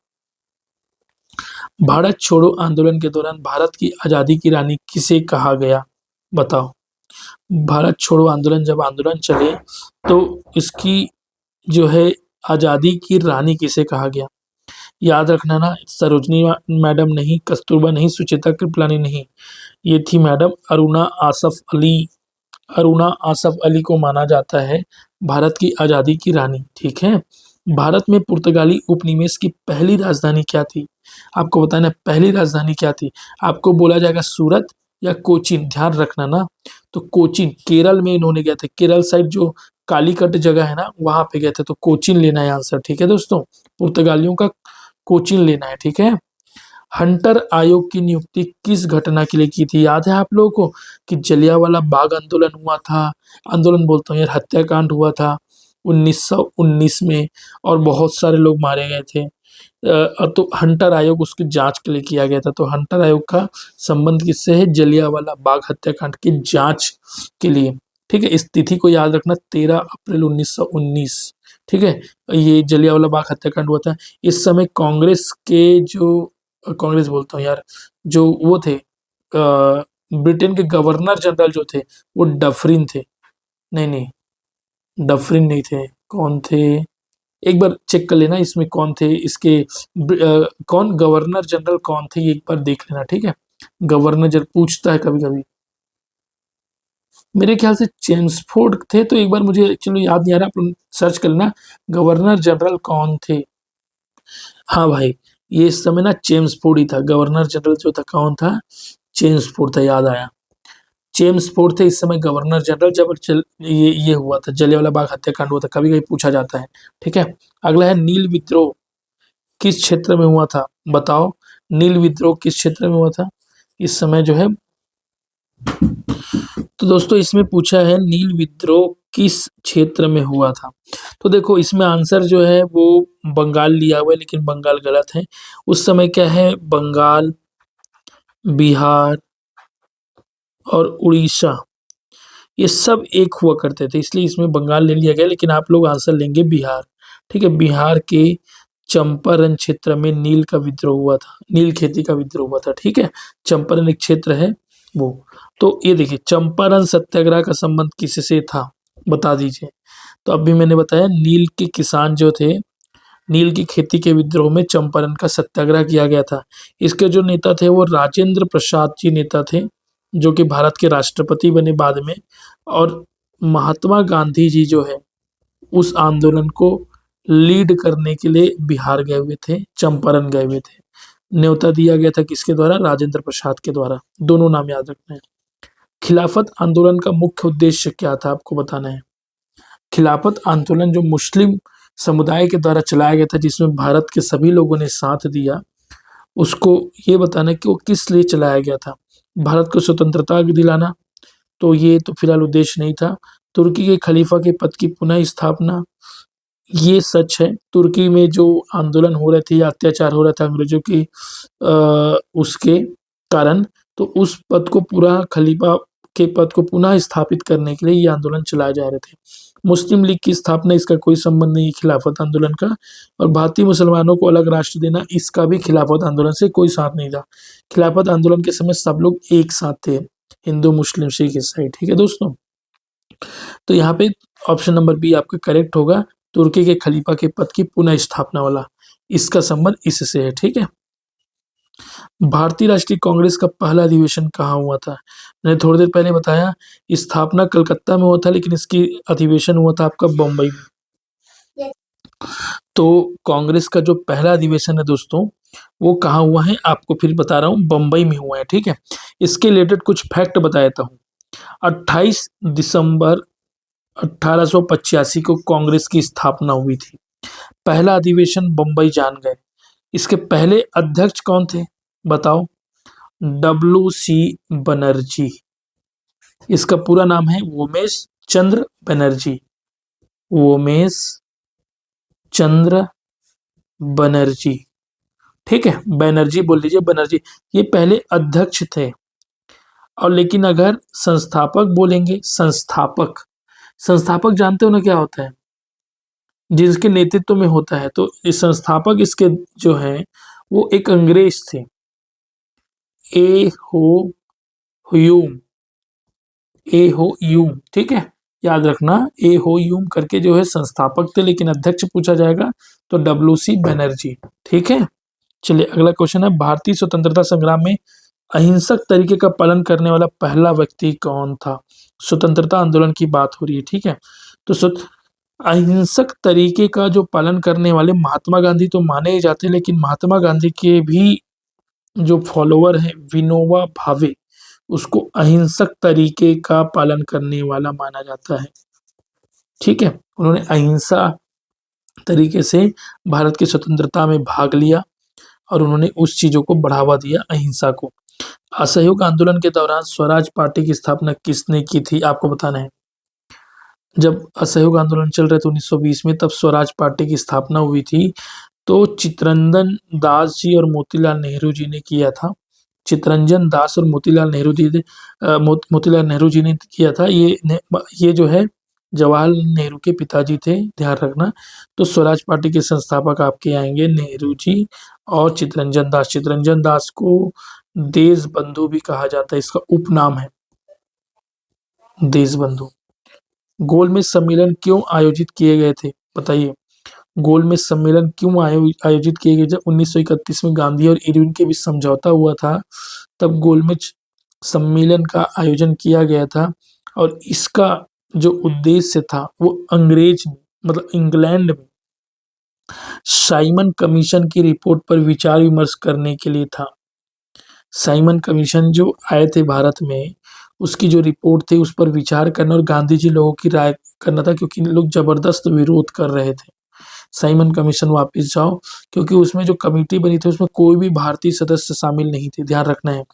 भारत छोड़ो आंदोलन के दौरान भारत की आजादी की रानी किसे कहा गया, बताओ। भारत छोड़ो आंदोलन जब आंदोलन चले तो इसकी जो है आजादी की रानी किसे कहा गया? याद रखना ना, सरोजनी मैडम नहीं, कस्तूरबा नहीं, सुचेता कृपलानी नहीं, ये थी मैडम अरुणा आसफ अली। अरुणा आसफ अली को माना जाता है भारत की आज़ादी की रानी। ठीक है। भारत में पुर्तगाली उपनिवेश की पहली राजधानी क्या थी? आपको बताना है पहली राजधानी क्या थी। आपको बोला जाएगा सूरत या कोचीन, ध्यान रखना ना। तो कोचीन केरल में इन्होंने गए थे, केरल साइड जो कालीकट जगह है ना वहां पे गए थे, तो कोचीन लेना है आंसर। ठीक है दोस्तों, पुर्तगालियों का कोचीन लेना है। ठीक है। हंटर आयोग की नियुक्ति किस घटना के लिए की थी? याद है आप लोगों को कि जलियांवाला बाग आंदोलन हुआ था, आंदोलन बोलता हूँ यार, हत्याकांड हुआ था 1919 में और बहुत सारे लोग मारे गए थे। तो हंटर आयोग उसकी जांच के लिए किया गया था। तो हंटर आयोग का संबंध किससे है? जलियांवाला बाग हत्याकांड की जांच के लिए। ठीक है, इस तिथि को याद रखना, 13 अप्रैल 1919। ठीक है, ये जलियांवाला बाग हत्याकांड हुआ था। इस समय कांग्रेस के जो, कांग्रेस बोलता हूँ यार, जो वो थे ब्रिटेन के गवर्नर जनरल जो थे वो डफरिन थे। नहीं नहीं, डफरिन नहीं थे, कौन थे? एक बार चेक कर लेना इसमें कौन थे इसके, कौन गवर्नर जनरल कौन थे, ये एक बार देख लेना। ठीक है, गवर्नर जनरल पूछता है कभी कभी, मेरे ख्याल से चेम्सफोर्ड थे, तो एक बार मुझे एक्चुअली याद नहीं आ रहा, आप सर्च कर लेना गवर्नर जनरल कौन थे। हाँ भाई, ये इस समय ना चेम्सफोर्ड ही था गवर्नर जनरल, जो था कौन था? चेम्सफोर्ड था, याद आया, चेम्सफोर्ड थे इस समय गवर्नर जनरल, जब ये हुआ था जलियांवाला बाग हत्याकांड हुआ था, कभी कभी पूछा जाता है। ठीक है। अगला है नील विद्रोह किस क्षेत्र में हुआ था? बताओ, नील विद्रोह किस क्षेत्र में हुआ था इस समय जो है? तो दोस्तों इसमें पूछा है नील विद्रोह किस क्षेत्र में हुआ था। तो देखो इसमें आंसर जो है वो बंगाल लिया हुआ है, लेकिन बंगाल गलत है। उस समय क्या है, बंगाल, बिहार और उड़ीसा ये सब एक हुआ करते थे, इसलिए इसमें बंगाल ले लिया गया, लेकिन आप लोग आंसर लेंगे बिहार। ठीक है, बिहार के चंपारण क्षेत्र में नील का विद्रोह हुआ था, नील खेती का विद्रोह हुआ था। ठीक है, चंपारण एक क्षेत्र है वो। तो ये देखिए, चंपारण सत्याग्रह का संबंध किससे था, बता दीजिए। तो अभी मैंने बताया नील के किसान जो थे, नील की खेती के विद्रोह में चंपारण का सत्याग्रह किया गया था। इसके जो नेता थे वो राजेंद्र प्रसाद जी नेता थे, जो कि भारत के राष्ट्रपति बने बाद में। और महात्मा गांधी जी जो है उस आंदोलन को लीड करने के लिए बिहार गए हुए थे, चंपारण गए हुए थे। न्योता दिया गया था किसके द्वारा? राजेंद्र प्रसाद के द्वारा। दोनों नाम याद रखना है। खिलाफत आंदोलन का मुख्य उद्देश्य क्या था, आपको बताना है। खिलाफत आंदोलन जो मुस्लिम समुदाय के द्वारा चलाया गया था, जिसमें भारत के सभी लोगों ने साथ दिया, उसको ये बताना है कि वो किस लिए चलाया गया था। भारत को स्वतंत्रता दिलाना, तो ये तो फिलहाल उद्देश्य नहीं था। तुर्की के खलीफा के पद की पुनः स्थापना, ये सच है। तुर्की में जो आंदोलन हो रहे थे या अत्याचार हो रहा था अंग्रेजों की उसके कारण, तो उस पद को पूरा, खलीफा के पद को पुनः स्थापित करने के लिए ये आंदोलन चलाए जा रहे थे। मुस्लिम लीग की स्थापना, इसका कोई संबंध नहीं है खिलाफत आंदोलन का। और भारतीय मुसलमानों को अलग राष्ट्र देना, इसका भी खिलाफत आंदोलन से कोई साथ नहीं था। खिलाफत आंदोलन के समय सब लोग एक साथ थे, हिंदू मुस्लिम सिख ईसाई। ठीक है दोस्तों, तो यहाँ पे ऑप्शन नंबर बी आपका करेक्ट होगा, तुर्की के खलीफा के पद की पुनः स्थापना वाला, इसका संबंध इससे है। ठीक है। भारतीय राष्ट्रीय कांग्रेस का पहला अधिवेशन कहाँ हुआ था? मैंने थोड़ी देर पहले बताया, स्थापना कलकत्ता में हुआ था, लेकिन इसकी अधिवेशन हुआ था आपका बम्बई में। तो कांग्रेस का जो पहला अधिवेशन है दोस्तों, वो कहाँ हुआ है आपको फिर बता रहा हूँ, बम्बई में हुआ है। ठीक है, इसके रिलेटेड कुछ फैक्ट बता देता हूँ। 28 दिसंबर 1885 को कांग्रेस की स्थापना हुई थी। पहला अधिवेशन बम्बई जान गए। इसके पहले अध्यक्ष कौन थे बताओ? WC बनर्जी। इसका पूरा नाम है वोमेश चंद्र बनर्जी, वोमेश चंद्र बनर्जी। ठीक है, बनर्जी बोल लीजिए, बनर्जी। ये पहले अध्यक्ष थे। और लेकिन अगर संस्थापक बोलेंगे, संस्थापक, संस्थापक जानते हो ना क्या होता है? जिसके नेतृत्व में होता है। तो इस संस्थापक इसके जो है वो एक अंग्रेज थे, ए हो ह्यूम, ए हो ह्यूम। ठीक है, याद रखना, ए हो ह्यूम करके जो है संस्थापक थे, लेकिन अध्यक्ष पूछा जाएगा तो WC बनर्जी। ठीक है, चलिए अगला क्वेश्चन है, भारतीय स्वतंत्रता संग्राम में अहिंसक तरीके का पालन करने वाला पहला व्यक्ति कौन था? स्वतंत्रता आंदोलन की बात हो रही है, ठीक है। तो अहिंसक तरीके का जो पालन करने वाले महात्मा गांधी तो माने ही जाते हैं, लेकिन महात्मा गांधी के भी जो फॉलोवर हैं विनोबा भावे, उसको अहिंसक तरीके का पालन करने वाला माना जाता है, ठीक है। उन्होंने अहिंसा तरीके से भारत की स्वतंत्रता में भाग लिया और उन्होंने उस चीजों को बढ़ावा दिया, अहिंसा को। असहयोग आंदोलन के दौरान स्वराज पार्टी की स्थापना किसने की थी? आपको बताना है। जब असहयोग आंदोलन चल रहे थे 1920 में, तब स्वराज पार्टी की स्थापना हुई थी। तो चित्तरंजन दास जी और मोतीलाल नेहरू जी ने किया था। चित्तरंजन दास और मोतीलाल नेहरू जी ने किया था। ये जो है जवाहरलाल नेहरू के पिताजी थे, ध्यान रखना। तो स्वराज पार्टी के संस्थापक आपके आएंगे नेहरू जी और चित्तरंजन दास। चित्तरंजन दास को देश बंधु भी कहा जाता है, इसका उपनाम है देश बंधु। गोलमेज सम्मेलन क्यों आयोजित किए गए थे? बताइए। गोलमेज सम्मेलन क्यों आयोजित किए गए? जब 1931 में गांधी और इरविन के बीच समझौता हुआ था, तब गोलमेज सम्मेलन का आयोजन किया गया था। और इसका जो उद्देश्य था वो अंग्रेज में, मतलब इंग्लैंड में, साइमन कमीशन की रिपोर्ट पर विचार विमर्श करने के लिए था। साइमन कमीशन जो आए थे भारत में, उसकी जो रिपोर्ट थी उस पर विचार करना और गांधी जी लोगों की राय करना था, क्योंकि लोग जबरदस्त विरोध कर रहे थे। साइमन कमीशन वापस जाओ, क्योंकि उसमें जो कमेटी बनी थी उसमें कोई भी भारतीय सदस्य शामिल नहीं थे, ध्यान रखना है।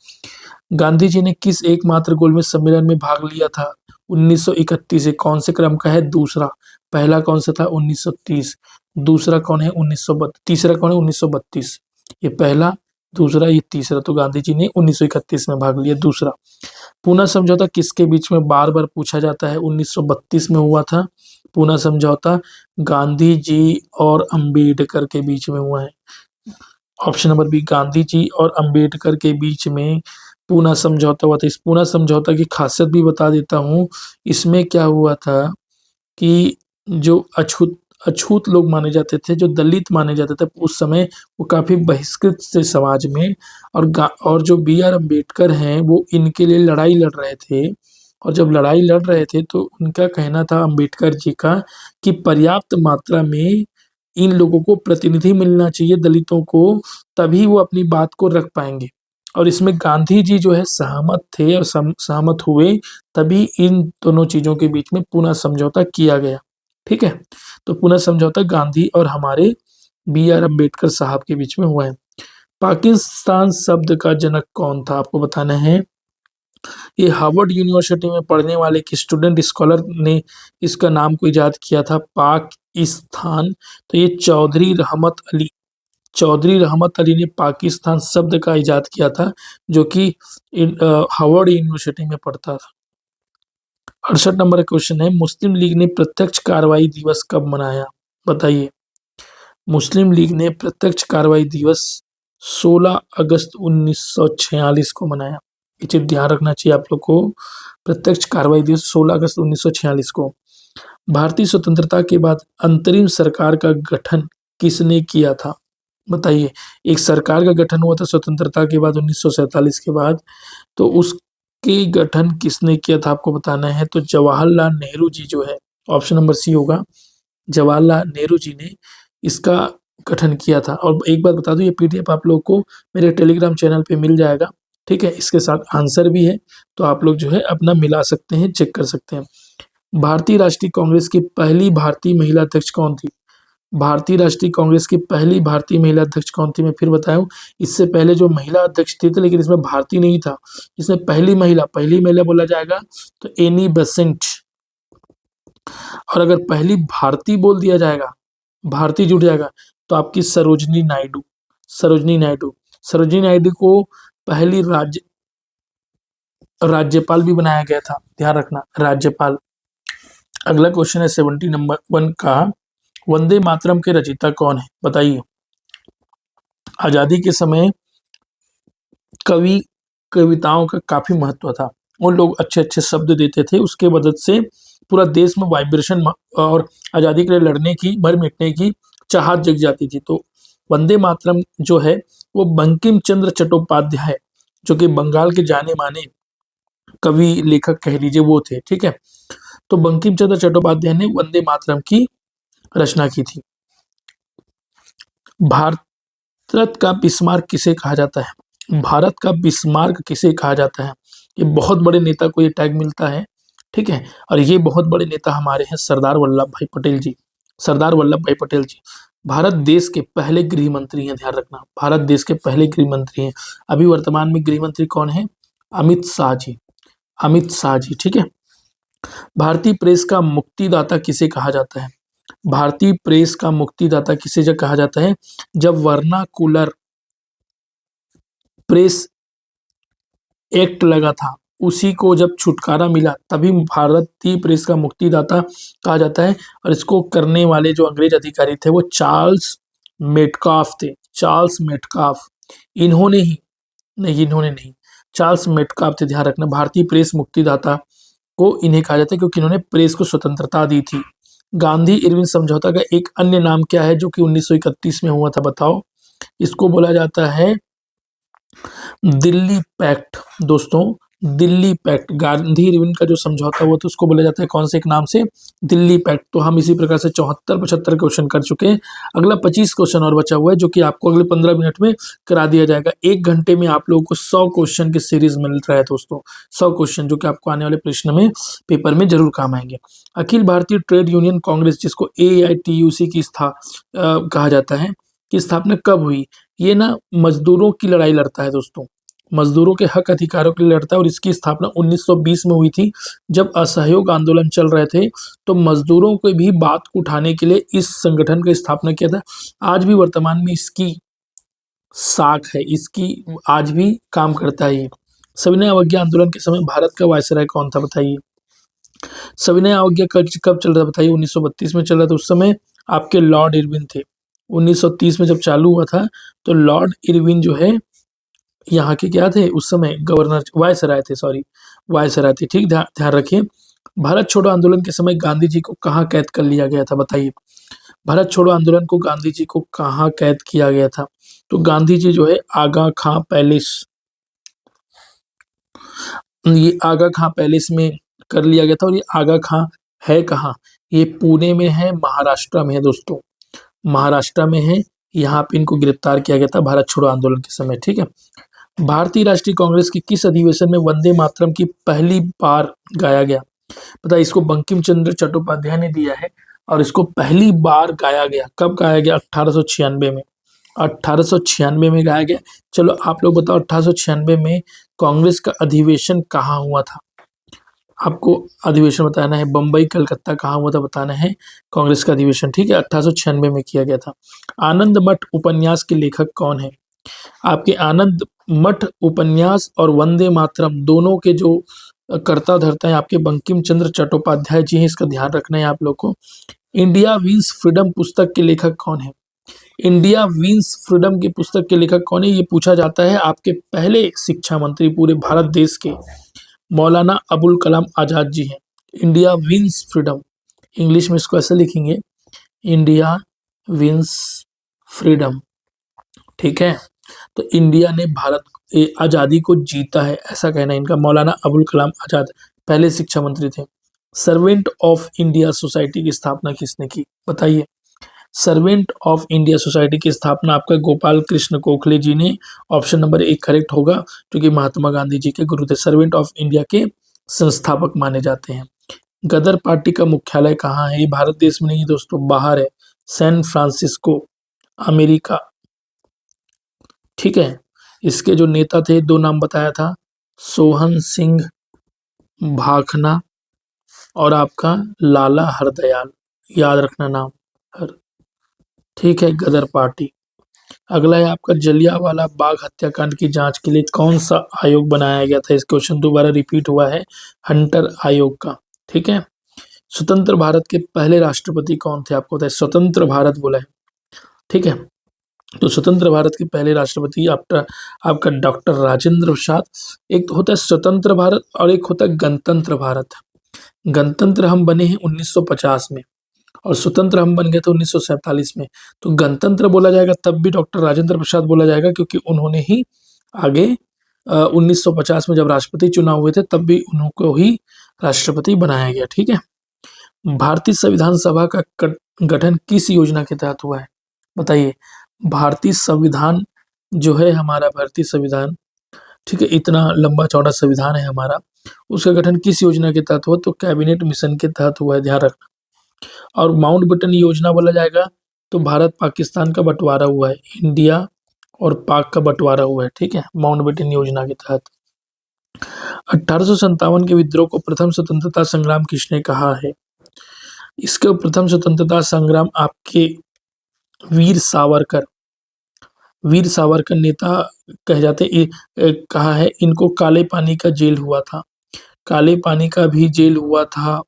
गांधी जी ने किस एकमात्र गोलमेज सम्मेलन में भाग लिया था? 1931 से। कौन से क्रम का है? दूसरा। पहला कौन सा था? 1930। दूसरा कौन है? 1932। तीसरा कौन है? 1932। ये पहला, दूसरा, ये तीसरा। तो गांधी जी ने 1931 में भाग लिया, दूसरा। पूना समझौता किसके बीच में बार बार पूछा जाता है? 1932 में हुआ था पूना समझौता, गांधी जी और अंबेडकर के बीच में हुआ है। Option number B, Gandhi ji और अंबेडकर के बीच में पूना समझौता हुआ था। इस पूना समझौता की खासियत भी बता देता हूँ। इसमें क्या हुआ था कि जो अछूत अछूत लोग माने जाते थे, जो दलित माने जाते थे उस समय, वो काफी बहिष्कृत थे समाज में। और जो बी आर अम्बेडकर हैं वो इनके लिए लड़ाई लड़ रहे थे। और जब लड़ाई लड़ रहे थे तो उनका कहना था, अम्बेडकर जी का, कि पर्याप्त मात्रा में इन लोगों को प्रतिनिधि मिलना चाहिए, दलितों को, तभी वो अपनी बात को रख पाएंगे। और इसमें गांधी जी जो है सहमत थे और सहमत हुए, तभी इन दोनों चीजों के बीच में पुनः समझौता किया गया, ठीक है। तो पुनः समझौता गांधी और हमारे बी आर अम्बेडकर साहब के बीच में हुआ है। पाकिस्तान शब्द का जनक कौन था? आपको बताना है। ये हार्वर्ड यूनिवर्सिटी में पढ़ने वाले एक स्टूडेंट स्कॉलर ने इसका नाम को इजाद किया था, पाकिस्तान। तो ये चौधरी रहमत अली ने पाकिस्तान शब्द का इजाद किया था, जो कि हार्वर्ड यूनिवर्सिटी में पढ़ता था। 68 नंबर का क्वेश्चन है, मुस्लिम लीग ने प्रत्यक्ष कार्रवाई दिवस कब मनाया? बताइए। मुस्लिम लीग ने प्रत्यक्ष कार्रवाई दिवस 16 अगस्त 1946 को मनाया। ये चीज ध्यान रखना चाहिए आप लोग को। प्रत्यक्ष कार्रवाई दिवस 16 अगस्त 1946 को। भारतीय स्वतंत्रता के बाद अंतरिम सरकार का गठन किसने किया था? बताइए। एक सरकार का गठन हुआ था स्वतंत्रता के बाद 1947 के बाद, तो उसके गठन किसने किया था आपको बताना है। तो जवाहरलाल नेहरू जी जो है, ऑप्शन नंबर सी होगा, जवाहरलाल नेहरू जी ने इसका गठन किया था। और एक बात बता दूं, ये पीडीएफ आप लोग को मेरे टेलीग्राम चैनल पे मिल जाएगा, ठीक है। इसके साथ आंसर भी है, तो आप लोग जो है अपना मिला सकते हैं, चेक कर सकते हैं। भारतीय राष्ट्रीय कांग्रेस की पहली भारतीय महिला अध्यक्ष कौन थी? भारतीय राष्ट्रीय कांग्रेस की पहली भारतीय महिला अध्यक्ष कौन थी? मैं फिर बताऊं, इससे पहले जो महिला अध्यक्ष थी, लेकिन इसमें भारतीय नहीं था। इसमें पहली महिला बोला जाएगा तो एनी बेसेंट। और अगर पहली भारतीय बोल दिया जाएगा, भारतीय जुड़ जाएगा, तो आपकी सरोजनी नायडू। सरोजनी नायडू को पहली राज्यपाल भी बनाया गया था, ध्यान रखना, राज्यपाल। अगला क्वेश्चन है 70 नंबर 1 का, वंदे मातरम के रचयिता कौन है? बताइए। आजादी के समय कविताओं का काफी महत्व था। वो लोग अच्छे अच्छे शब्द देते थे, उसके मदद से पूरा देश में वाइब्रेशन और आजादी के लिए लड़ने की, मर मिटने की चाहत जग जाती थी। तो वंदे मातरम जो है वो बंकिम चंद्र चट्टोपाध्याय जो कि बंगाल के जाने माने कवि लेखक कह लीजिए वो थे। ठीक है, तो बंकिम चंद्र चट्टोपाध्याय ने वंदे मातरम की रचना की थी। भारत का बिस्मार्क किसे कहा जाता है? भारत का बिस्मार्क किसे कहा जाता है? ये बहुत बड़े नेता को ये टैग मिलता है। ठीक है, और ये बहुत बड़े नेता हमारे हैं सरदार वल्लभ भाई पटेल जी। सरदार वल्लभ भाई पटेल जी भारत देश के पहले गृह मंत्री हैं, ध्यान रखना, भारत देश के पहले गृह मंत्री हैं। अभी वर्तमान में गृह मंत्री कौन है? अमित शाह जी, अमित शाह जी। ठीक है, भारतीय प्रेस का मुक्तिदाता किसे कहा जाता है? भारतीय प्रेस का मुक्तिदाता किसे जब कहा जाता है? जब वर्नाकुलर प्रेस एक्ट लगा था, उसी को जब छुटकारा मिला तभी भारतीय प्रेस का मुक्तिदाता कहा जाता है। और इसको करने वाले जो अंग्रेज अधिकारी थे वो चार्ल्स मेटकाफ थे, चार्ल्स मेटकाफ। इन्होंने ही नहीं, इन्होंने नहीं, चार्ल्स मेटकाफ थे, ध्यान रखना। भारतीय प्रेस मुक्तिदाता को इन्हें कहा जाता है क्योंकि इन्होंने प्रेस को स्वतंत्रता दी थी। गांधी इरविन समझौता का एक अन्य नाम क्या है जो कि 1931 में हुआ था, बताओ? इसको बोला जाता है दिल्ली पैक्ट। दोस्तों, दिल्ली पैक्ट, गांधी इरविन का जो समझौता हुआ था उसको बोला जाता है कौन से एक नाम से? दिल्ली पैक्ट। तो हम इसी प्रकार से 74-75 क्वेश्चन कर चुके हैं। अगला 25 क्वेश्चन और बचा हुआ है जो कि आपको अगले 15 मिनट में करा दिया जाएगा। 1 घंटे में आप लोगों को 100 क्वेश्चन की सीरीज मिल रहा है दोस्तों, 100 क्वेश्चन जो कि आपको आने वाले प्रश्न में पेपर में जरूर काम आएंगे। अखिल भारतीय ट्रेड यूनियन कांग्रेस, जिसको AITUC की कहा जाता है, की स्थापना कब हुई? ये ना मजदूरों की लड़ाई लड़ता है दोस्तों, मजदूरों के हक अधिकारों के लिए लड़ता है। और इसकी स्थापना 1920 में हुई थी, जब असहयोग आंदोलन चल रहे थे तो मजदूरों को भी बात उठाने के लिए इस संगठन का स्थापना किया था। आज भी वर्तमान में इसकी साख है, इसकी आज भी काम करता है ये। सविनय अवज्ञा आंदोलन के समय भारत का वायसराय कौन था, बताइए? सविनय अवज्ञा कब चल रहा था, बताइए? 1932 में चल रहा था। उस समय आपके लॉर्ड इरविन थे। 1930 में जब चालू हुआ था तो लॉर्ड इरविन जो है यहाँ के क्या थे उस समय? गवर्नर, वायसराय थे, सॉरी, वायसराय थे। ठीक, ध्यान रखिए। भारत छोड़ो आंदोलन के समय गांधी जी को कहाँ कैद कर लिया गया था, बताइए? भारत छोड़ो आंदोलन को गांधी जी को कहाँ कैद किया गया था? तो गांधी जी जो है आगा खां पैलेस, ये आगा खां पैलेस में कर लिया गया था। और ये आगा खां है कहाँ? ये पुणे में है, महाराष्ट्र में है दोस्तों, महाराष्ट्र में है। यहाँ पे इनको गिरफ्तार किया गया था भारत छोड़ो आंदोलन के समय। ठीक है, भारतीय राष्ट्रीय कांग्रेस की किस अधिवेशन में वंदे मातरम की पहली बार गाया गया? पता है, इसको बंकिम चंद्र चट्टोपाध्याय ने दिया है और इसको पहली बार गाया गया कब गाया गया? 1896 में, 1896 में गाया गया। चलो आप लोग बताओ 1896 में कांग्रेस का अधिवेशन कहाँ हुआ था? आपको अधिवेशन बताना है, बम्बई कलकत्ता कहाँ हुआ था बताना है कांग्रेस का अधिवेशन। ठीक है, 1896 में किया गया था। आनंद मठ उपन्यास के लेखक कौन है? आपके आनंद मठ उपन्यास और वंदे मातरम दोनों के जो कर्ता धर्ता है आपके बंकिम चंद्र चट्टोपाध्याय जी हैं, इसका ध्यान रखना है आप लोग को। इंडिया विंस फ्रीडम पुस्तक के लेखक कौन है? इंडिया विंस फ्रीडम की पुस्तक के लेखक कौन है? ये पूछा जाता है। आपके पहले शिक्षा मंत्री पूरे भारत देश के मौलाना अबुल कलाम आजाद जी हैं। इंडिया विंस फ्रीडम, इंग्लिश में इसको ऐसे लिखेंगे, इंडिया विंस फ्रीडम। ठीक है, तो इंडिया ने भारत आज़ादी को जीता है, ऐसा कहना है इनका। मौलाना अबुल कलाम आजाद पहले शिक्षा मंत्री थे। सर्वेंट ऑफ इंडिया सोसाइटी की स्थापना किसने की, बताइए? सर्वेंट ऑफ इंडिया सोसाइटी की स्थापना आपका गोपाल कृष्ण गोखले जी ने। ऑप्शन नंबर 1 करेक्ट होगा, क्योंकि महात्मा गांधी जी के गुरु थे। सर्वेंट ऑफ इंडिया के संस्थापक माने जाते हैं। गदर पार्टी का मुख्यालय कहाँ है? ये भारत देश में नहीं दोस्तों, बाहर है, सैन फ्रांसिस्को, अमेरिका। ठीक है, इसके जो नेता थे, 2 नाम बताया था, सोहन सिंह भाखना और आपका लाला हरदयाल, याद रखना नाम हर। ठीक है, गदर पार्टी। अगला है आपका जलियांवाला बाग हत्याकांड की जांच के लिए कौन सा आयोग बनाया गया था? इस क्वेश्चन दोबारा रिपीट हुआ है, हंटर आयोग का। ठीक है, स्वतंत्र भारत के पहले राष्ट्रपति कौन थे? आपको बताए, स्वतंत्र भारत बोला है। ठीक है, तो स्वतंत्र भारत के पहले राष्ट्रपति आपका डॉक्टर राजेंद्र प्रसाद। एक तो होता है स्वतंत्र भारत और एक होता है गणतंत्र भारत। गणतंत्र हम बने हैं 1950 में और स्वतंत्र हम बन गए थे 1947 में। तो गणतंत्र बोला जाएगा तब भी डॉक्टर राजेंद्र प्रसाद बोला जाएगा, क्योंकि उन्होंने ही आगे 1950 में जब राष्ट्रपति चुनाव हुए थे तब भी उनको ही राष्ट्रपति बनाया गया। ठीक है। भारतीय संविधान सभा का गठन किस योजना के तहत हुआ है, बताइए। भारतीय संविधान जो है हमारा, भारतीय संविधान, ठीक है, इतना लंबा चौड़ा संविधान है हमारा, उसका गठन किस योजना के तहत हुआ, तो कैबिनेट मिशन के तहत हुआ है, ध्यान रखना। और माउंटबेटन योजना बोला जाएगा तो भारत पाकिस्तान का बंटवारा हुआ है, इंडिया और पाक का बंटवारा हुआ है। ठीक है, माउंटबेटन योजना के तहत। 1857 के विद्रोह को प्रथम स्वतंत्रता संग्राम किसने कहा है, इसका प्रथम स्वतंत्रता संग्राम आपके वीर सावरकर, वीर सावरकर नेता कहे जाते कहा है। इनको काले पानी का जेल हुआ था, काले पानी का भी जेल हुआ था,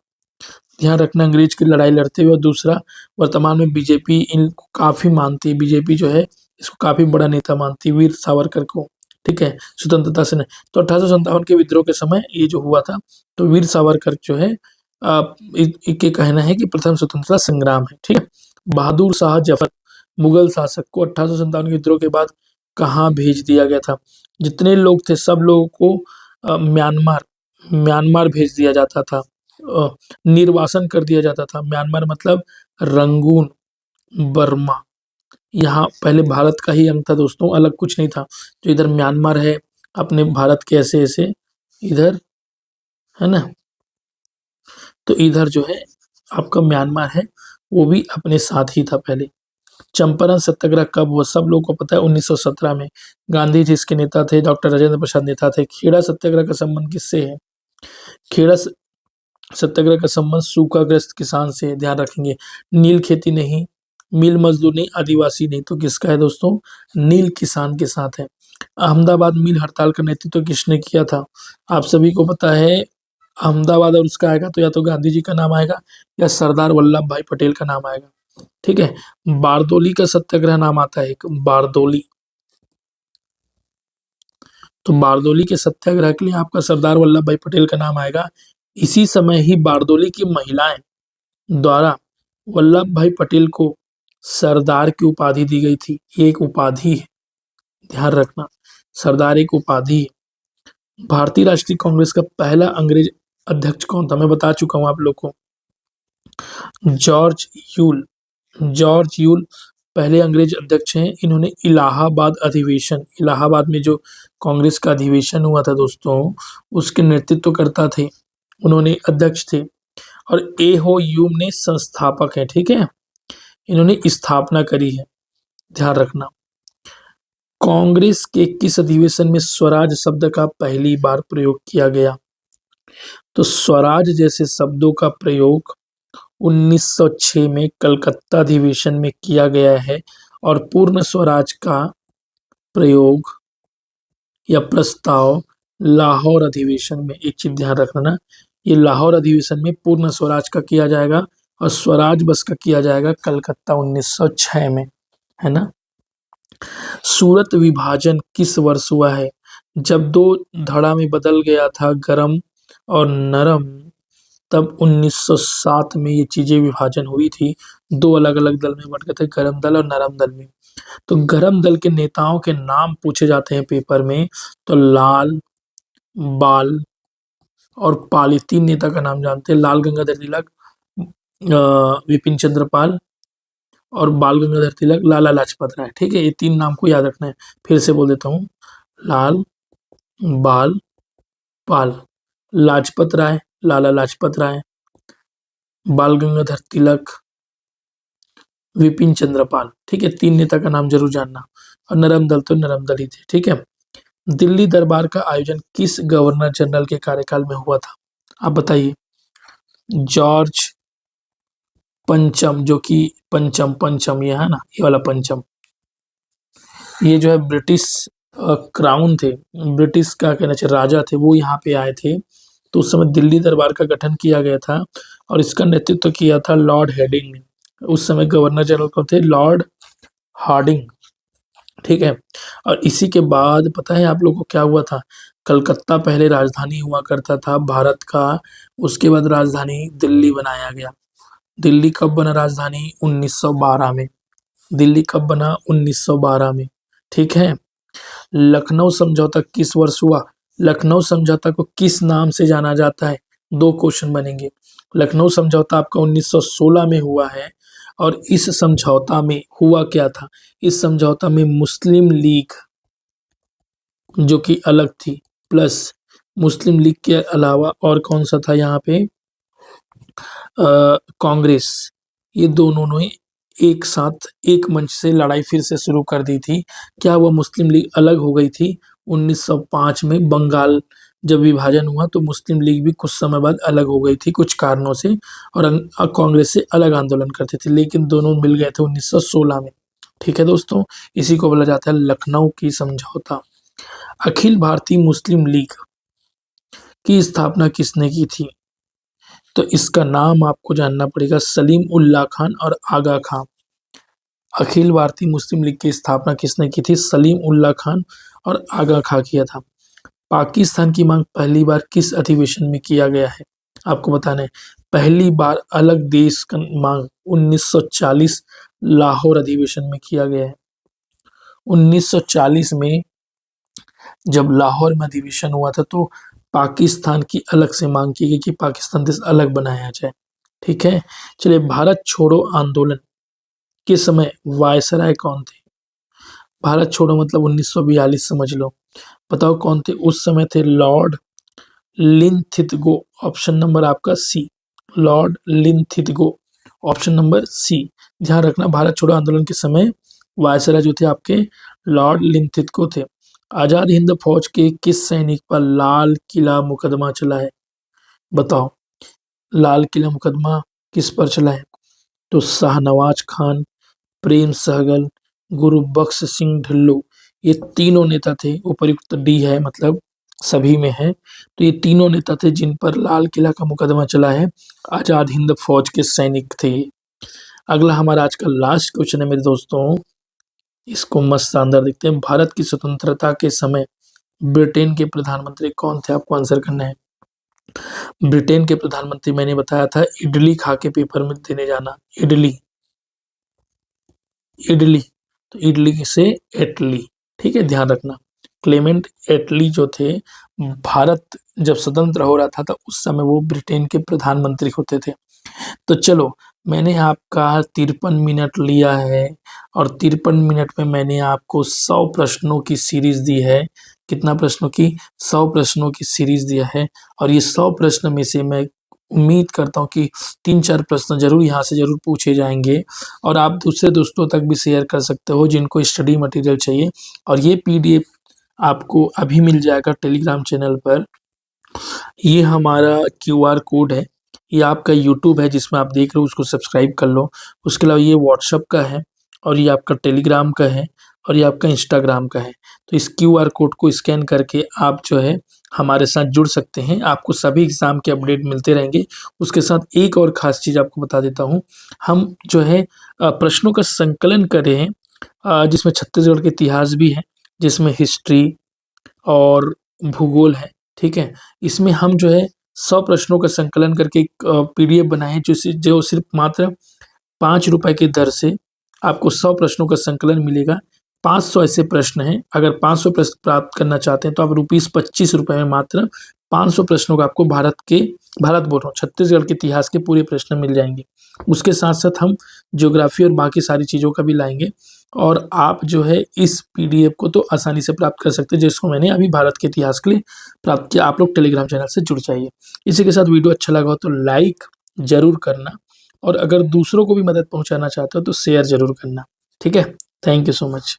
ध्यान रखना, अंग्रेज की लड़ाई लड़ते हुए। और दूसरा, वर्तमान में बीजेपी इनको काफी मानती है, बीजेपी जो है इसको काफी बड़ा नेता मानती है, वीर सावरकर को। ठीक है, स्वतंत्रता से नहीं। तो 1857 के विद्रोह के समय ये जो हुआ था, तो वीर सावरकर जो है इनके कहना है कि प्रथम स्वतंत्रता संग्राम है। ठीक है। बहादुर शाह जफर मुगल शासक को 1857 के विद्रोह के बाद कहाँ भेज दिया गया था, जितने लोग थे सब लोगों को म्यांमार, म्यांमार भेज दिया जाता था, निर्वासन कर दिया जाता था। म्यांमार मतलब रंगून, बर्मा, यहाँ पहले भारत का ही अंग था दोस्तों, अलग कुछ नहीं था। जो इधर म्यांमार है अपने भारत के ऐसे ऐसे इधर है ना, तो इधर जो है आपका म्यांमार है, वो भी अपने साथ ही था पहले। चंपारण सत्याग्रह कब हुआ, सब लोगों को पता है 1917 में। गांधी जी इसके नेता थे, डॉक्टर राजेंद्र प्रसाद नेता थे। खेड़ा सत्याग्रह का संबंध किससे है, खेड़ा सत्याग्रह का संबंध सूखाग्रस्त किसान से, ध्यान रखेंगे। नील खेती नहीं, मिल मजदूर नहीं, आदिवासी नहीं, तो किसका है दोस्तों, नील किसान के साथ है। अहमदाबाद मिल हड़ताल का नेतृत्व किसने किया था, आप सभी को पता है। अहमदाबाद और उसका आएगा तो या तो गांधी जी का नाम आएगा या सरदार वल्लभ भाई पटेल का नाम आएगा। ठीक है। बारदोली का सत्याग्रह नाम आता है एक, बारदोली, तो बारदोली के सत्याग्रह के लिए आपका सरदार वल्लभ भाई पटेल का नाम आएगा। इसी समय ही बारदोली की महिलाएं द्वारा वल्लभ भाई पटेल को सरदार की उपाधि दी गई थी, ये एक उपाधि है, ध्यान रखना, सरदार एक उपाधि है। भारतीय राष्ट्रीय कांग्रेस का पहला अंग्रेज अध्यक्ष कौन था, मैं बता चुका हूं आप लोग को, जॉर्ज यूल, जॉर्ज यूल पहले अंग्रेज अध्यक्ष हैं। इन्होंने इलाहाबाद अधिवेशन, इलाहाबाद में जो कांग्रेस का अधिवेशन हुआ था दोस्तों, उसके नेतृत्व करता थे, उन्होंने अध्यक्ष थे। और ए हो यूम ने संस्थापक है। ठीक है, इन्होंने स्थापना करी है, ध्यान रखना। कांग्रेस के किस अधिवेशन में स्वराज शब्द का पहली बार प्रयोग किया गया, तो स्वराज जैसे शब्दों का प्रयोग 1906 में कलकत्ता अधिवेशन में किया गया है। और पूर्ण स्वराज का प्रयोग या प्रस्ताव लाहौर अधिवेशन में, एक चीज ध्यान रखना ना, ये लाहौर अधिवेशन में पूर्ण स्वराज का किया जाएगा और स्वराज बस का किया जाएगा कलकत्ता 1906 में, है ना। सूरत विभाजन किस वर्ष हुआ है, जब दो धड़ा में बदल गया था गरम और नरम, तब 1907 में ये चीजें विभाजन हुई थी, दो अलग अलग दल में बट गए थे, गरम दल और नरम दल में। तो गरम दल के नेताओं के नाम पूछे जाते हैं पेपर में, तो लाल, बाल और पाल, तीन नेता का नाम जानते हैं, लाल गंगाधर तिलक, विपिन चंद्र पाल और बाल गंगाधर तिलक, लाला लाजपत राय। ठीक है, ये तीन नाम को याद रखना है। फिर से बोल देता हूँ, लाल, बाल, पाल, लाजपत राय, लाला लाजपत राय, बाल गंगाधर तिलक, विपिन चंद्रपाल। ठीक है, तीन नेता का नाम जरूर जानना। और नरम दल तो नरम दल ही थे। ठीक है। दिल्ली दरबार का आयोजन किस गवर्नर जनरल के कार्यकाल में हुआ था, आप बताइए। जॉर्ज पंचम, जो कि पंचम, पंचम ये है ना, ये वाला पंचम, ये जो है ब्रिटिश क्राउन थे, ब्रिटिश का कहना चाहिए राजा थे, वो यहाँ पे आए थे। तो उस समय दिल्ली दरबार का गठन किया गया था और इसका नेतृत्व किया था लॉर्ड हेडिंग ने। उस समय गवर्नर जनरल कौन थे, लॉर्ड हार्डिंग। ठीक है। और इसी के बाद पता है आप लोगों को क्या हुआ था, कलकत्ता पहले राजधानी हुआ करता था भारत का, उसके बाद राजधानी दिल्ली बनाया गया। दिल्ली कब बना राजधानी, 1912 में। दिल्ली कब बना, 1912 में। ठीक है। लखनऊ समझौता किस वर्ष हुआ? लखनऊ समझौता को किस नाम से जाना जाता है? 2 क्वेश्चन बनेंगे। लखनऊ समझौता आपका 1916 में हुआ है और इस समझौता में हुआ क्या था? इस समझौता में मुस्लिम लीग जो कि अलग थी, प्लस मुस्लिम लीग के अलावा और कौन सा था यहाँ पे, कांग्रेस, ये दोनों ने एक साथ एक मंच से लड़ाई फिर से शुरू कर दी थी। क्या वह मुस्लिम लीग अलग हो गई थी? 1905 में बंगाल जब विभाजन हुआ तो मुस्लिम लीग भी कुछ समय बाद अलग हो गई थी कुछ कारणों से, और कांग्रेस से अलग आंदोलन करती थी, लेकिन दोनों मिल गए थे 1916 में। ठीक है दोस्तों, इसी को बोला जाता है लखनऊ की समझौता। अखिल भारतीय मुस्लिम लीग की स्थापना किसने की थी? तो इसका नाम आपको जानना पड़ेगा, सलीम उल्लाह खान और आगा खां। अखिल भारतीय मुस्लिम लीग की स्थापना किसने की थी? सलीम उल्लाह खान और आगा खां किया था। पाकिस्तान की मांग पहली बार किस अधिवेशन में किया गया है? आपको बताना है, पहली बार अलग देश का मांग 1940 लाहौर अधिवेशन में किया गया है। 1940 में जब लाहौर में अधिवेशन हुआ था तो पाकिस्तान की अलग से मांग की गई कि पाकिस्तान देश अलग बनाया जाए। ठीक है, चलिए, भारत छोड़ो आंदोलन के समय वायसराय कौन थे? भारत छोड़ो मतलब 1942 समझ लो। बताओ कौन थे उस समय? थे लॉर्ड लिनथितगो, ऑप्शन नंबर आपका सी, लॉर्ड लिनथितगो, ऑप्शन नंबर सी। ध्यान रखना, भारत छोड़ो आंदोलन के समय वायसराय जो थे आपके लॉर्ड लिनथितगो थे। आजाद हिंद फौज के किस सैनिक पर लाल किला मुकदमा चला है? बताओ, लाल किला मुकदमा किस पर चला है? तो शाहनवाज खान, प्रेम सहगल, गुरुबख्श सिंह ढिल्लों, ये तीनों नेता थे। उपर्युक्त डी है मतलब सभी में है, तो ये तीनों नेता थे जिन पर लाल किला का मुकदमा चला है। आजाद हिंद फौज के सैनिक थे। अगला हमारा आज का लास्ट क्वेश्चन है मेरे दोस्तों, इसको मस्त शानदार देखते हैं। भारत की स्वतंत्रता के समय ब्रिटेन के प्रधानमंत्री कौन थे? आपको आंसर करना है। ब्रिटेन के प्रधानमंत्री मैंने बताया था, इडली खा के पेपर में देने जाना, इडली, इडली, तो इडली से एटली। ठीक है, ध्यान रखना, क्लेमेंट एटली जो थे, भारत जब स्वतंत्र हो रहा था तो उस समय वो ब्रिटेन के प्रधानमंत्री होते थे। तो चलो, मैंने आपका 53 मिनट लिया है और 53 मिनट में मैंने आपको 100 प्रश्नों की सीरीज दी है। कितना प्रश्नों की? 100 प्रश्नों की सीरीज दिया है, और ये 100 प्रश्न में से मैं उम्मीद करता हूँ कि 3-4 प्रश्न जरूर यहाँ से जरूर पूछे जाएंगे, और आप दूसरे दोस्तों तक भी शेयर कर सकते हो जिनको स्टडी मटेरियल चाहिए। और ये पीडीएफ आपको अभी मिल जाएगा टेलीग्राम चैनल पर। ये हमारा क्यूआर कोड है, ये आपका यूट्यूब है जिसमें आप देख रहे हो, उसको सब्सक्राइब कर लो। उसके अलावा ये व्हाट्सअप का है, और ये आपका टेलीग्राम का है, और ये आपका इंस्टाग्राम का है। तो इस क्यूआर कोड को स्कैन करके आप जो है हमारे साथ जुड़ सकते हैं, आपको सभी एग्ज़ाम के अपडेट मिलते रहेंगे। उसके साथ एक और ख़ास चीज़ आपको बता देता हूँ, हम जो है प्रश्नों का संकलन कर रहे हैं, जिसमें छत्तीसगढ़ के इतिहास भी है, जिसमें हिस्ट्री और भूगोल है। ठीक है, इसमें हम जो है 100 प्रश्नों का संकलन करके एक पीडीएफ बनाए हैं, जो सिर्फ मात्र 5 रुपए की दर से आपको 100 प्रश्नों का संकलन मिलेगा। 500 ऐसे प्रश्न हैं, अगर 500 प्रश्न प्राप्त करना चाहते हैं तो आप ₹25 में मात्र 500 प्रश्नों का आपको भारत बोल रहा हूँ, छत्तीसगढ़ के इतिहास के पूरे प्रश्न मिल जाएंगे। उसके साथ साथ हम ज्योग्राफी और बाकी सारी चीज़ों का भी लाएंगे, और आप जो है इस पीडीएफ को तो आसानी से प्राप्त कर सकते हैं, जिसको मैंने अभी भारत के इतिहास के लिए प्राप्त किया। आप लोग टेलीग्राम चैनल से जुड़ जाइए। इसी के साथ वीडियो अच्छा लगा हो तो लाइक ज़रूर करना, और अगर दूसरों को भी मदद पहुंचाना चाहते हो तो शेयर ज़रूर करना। ठीक है, थैंक यू सो मच।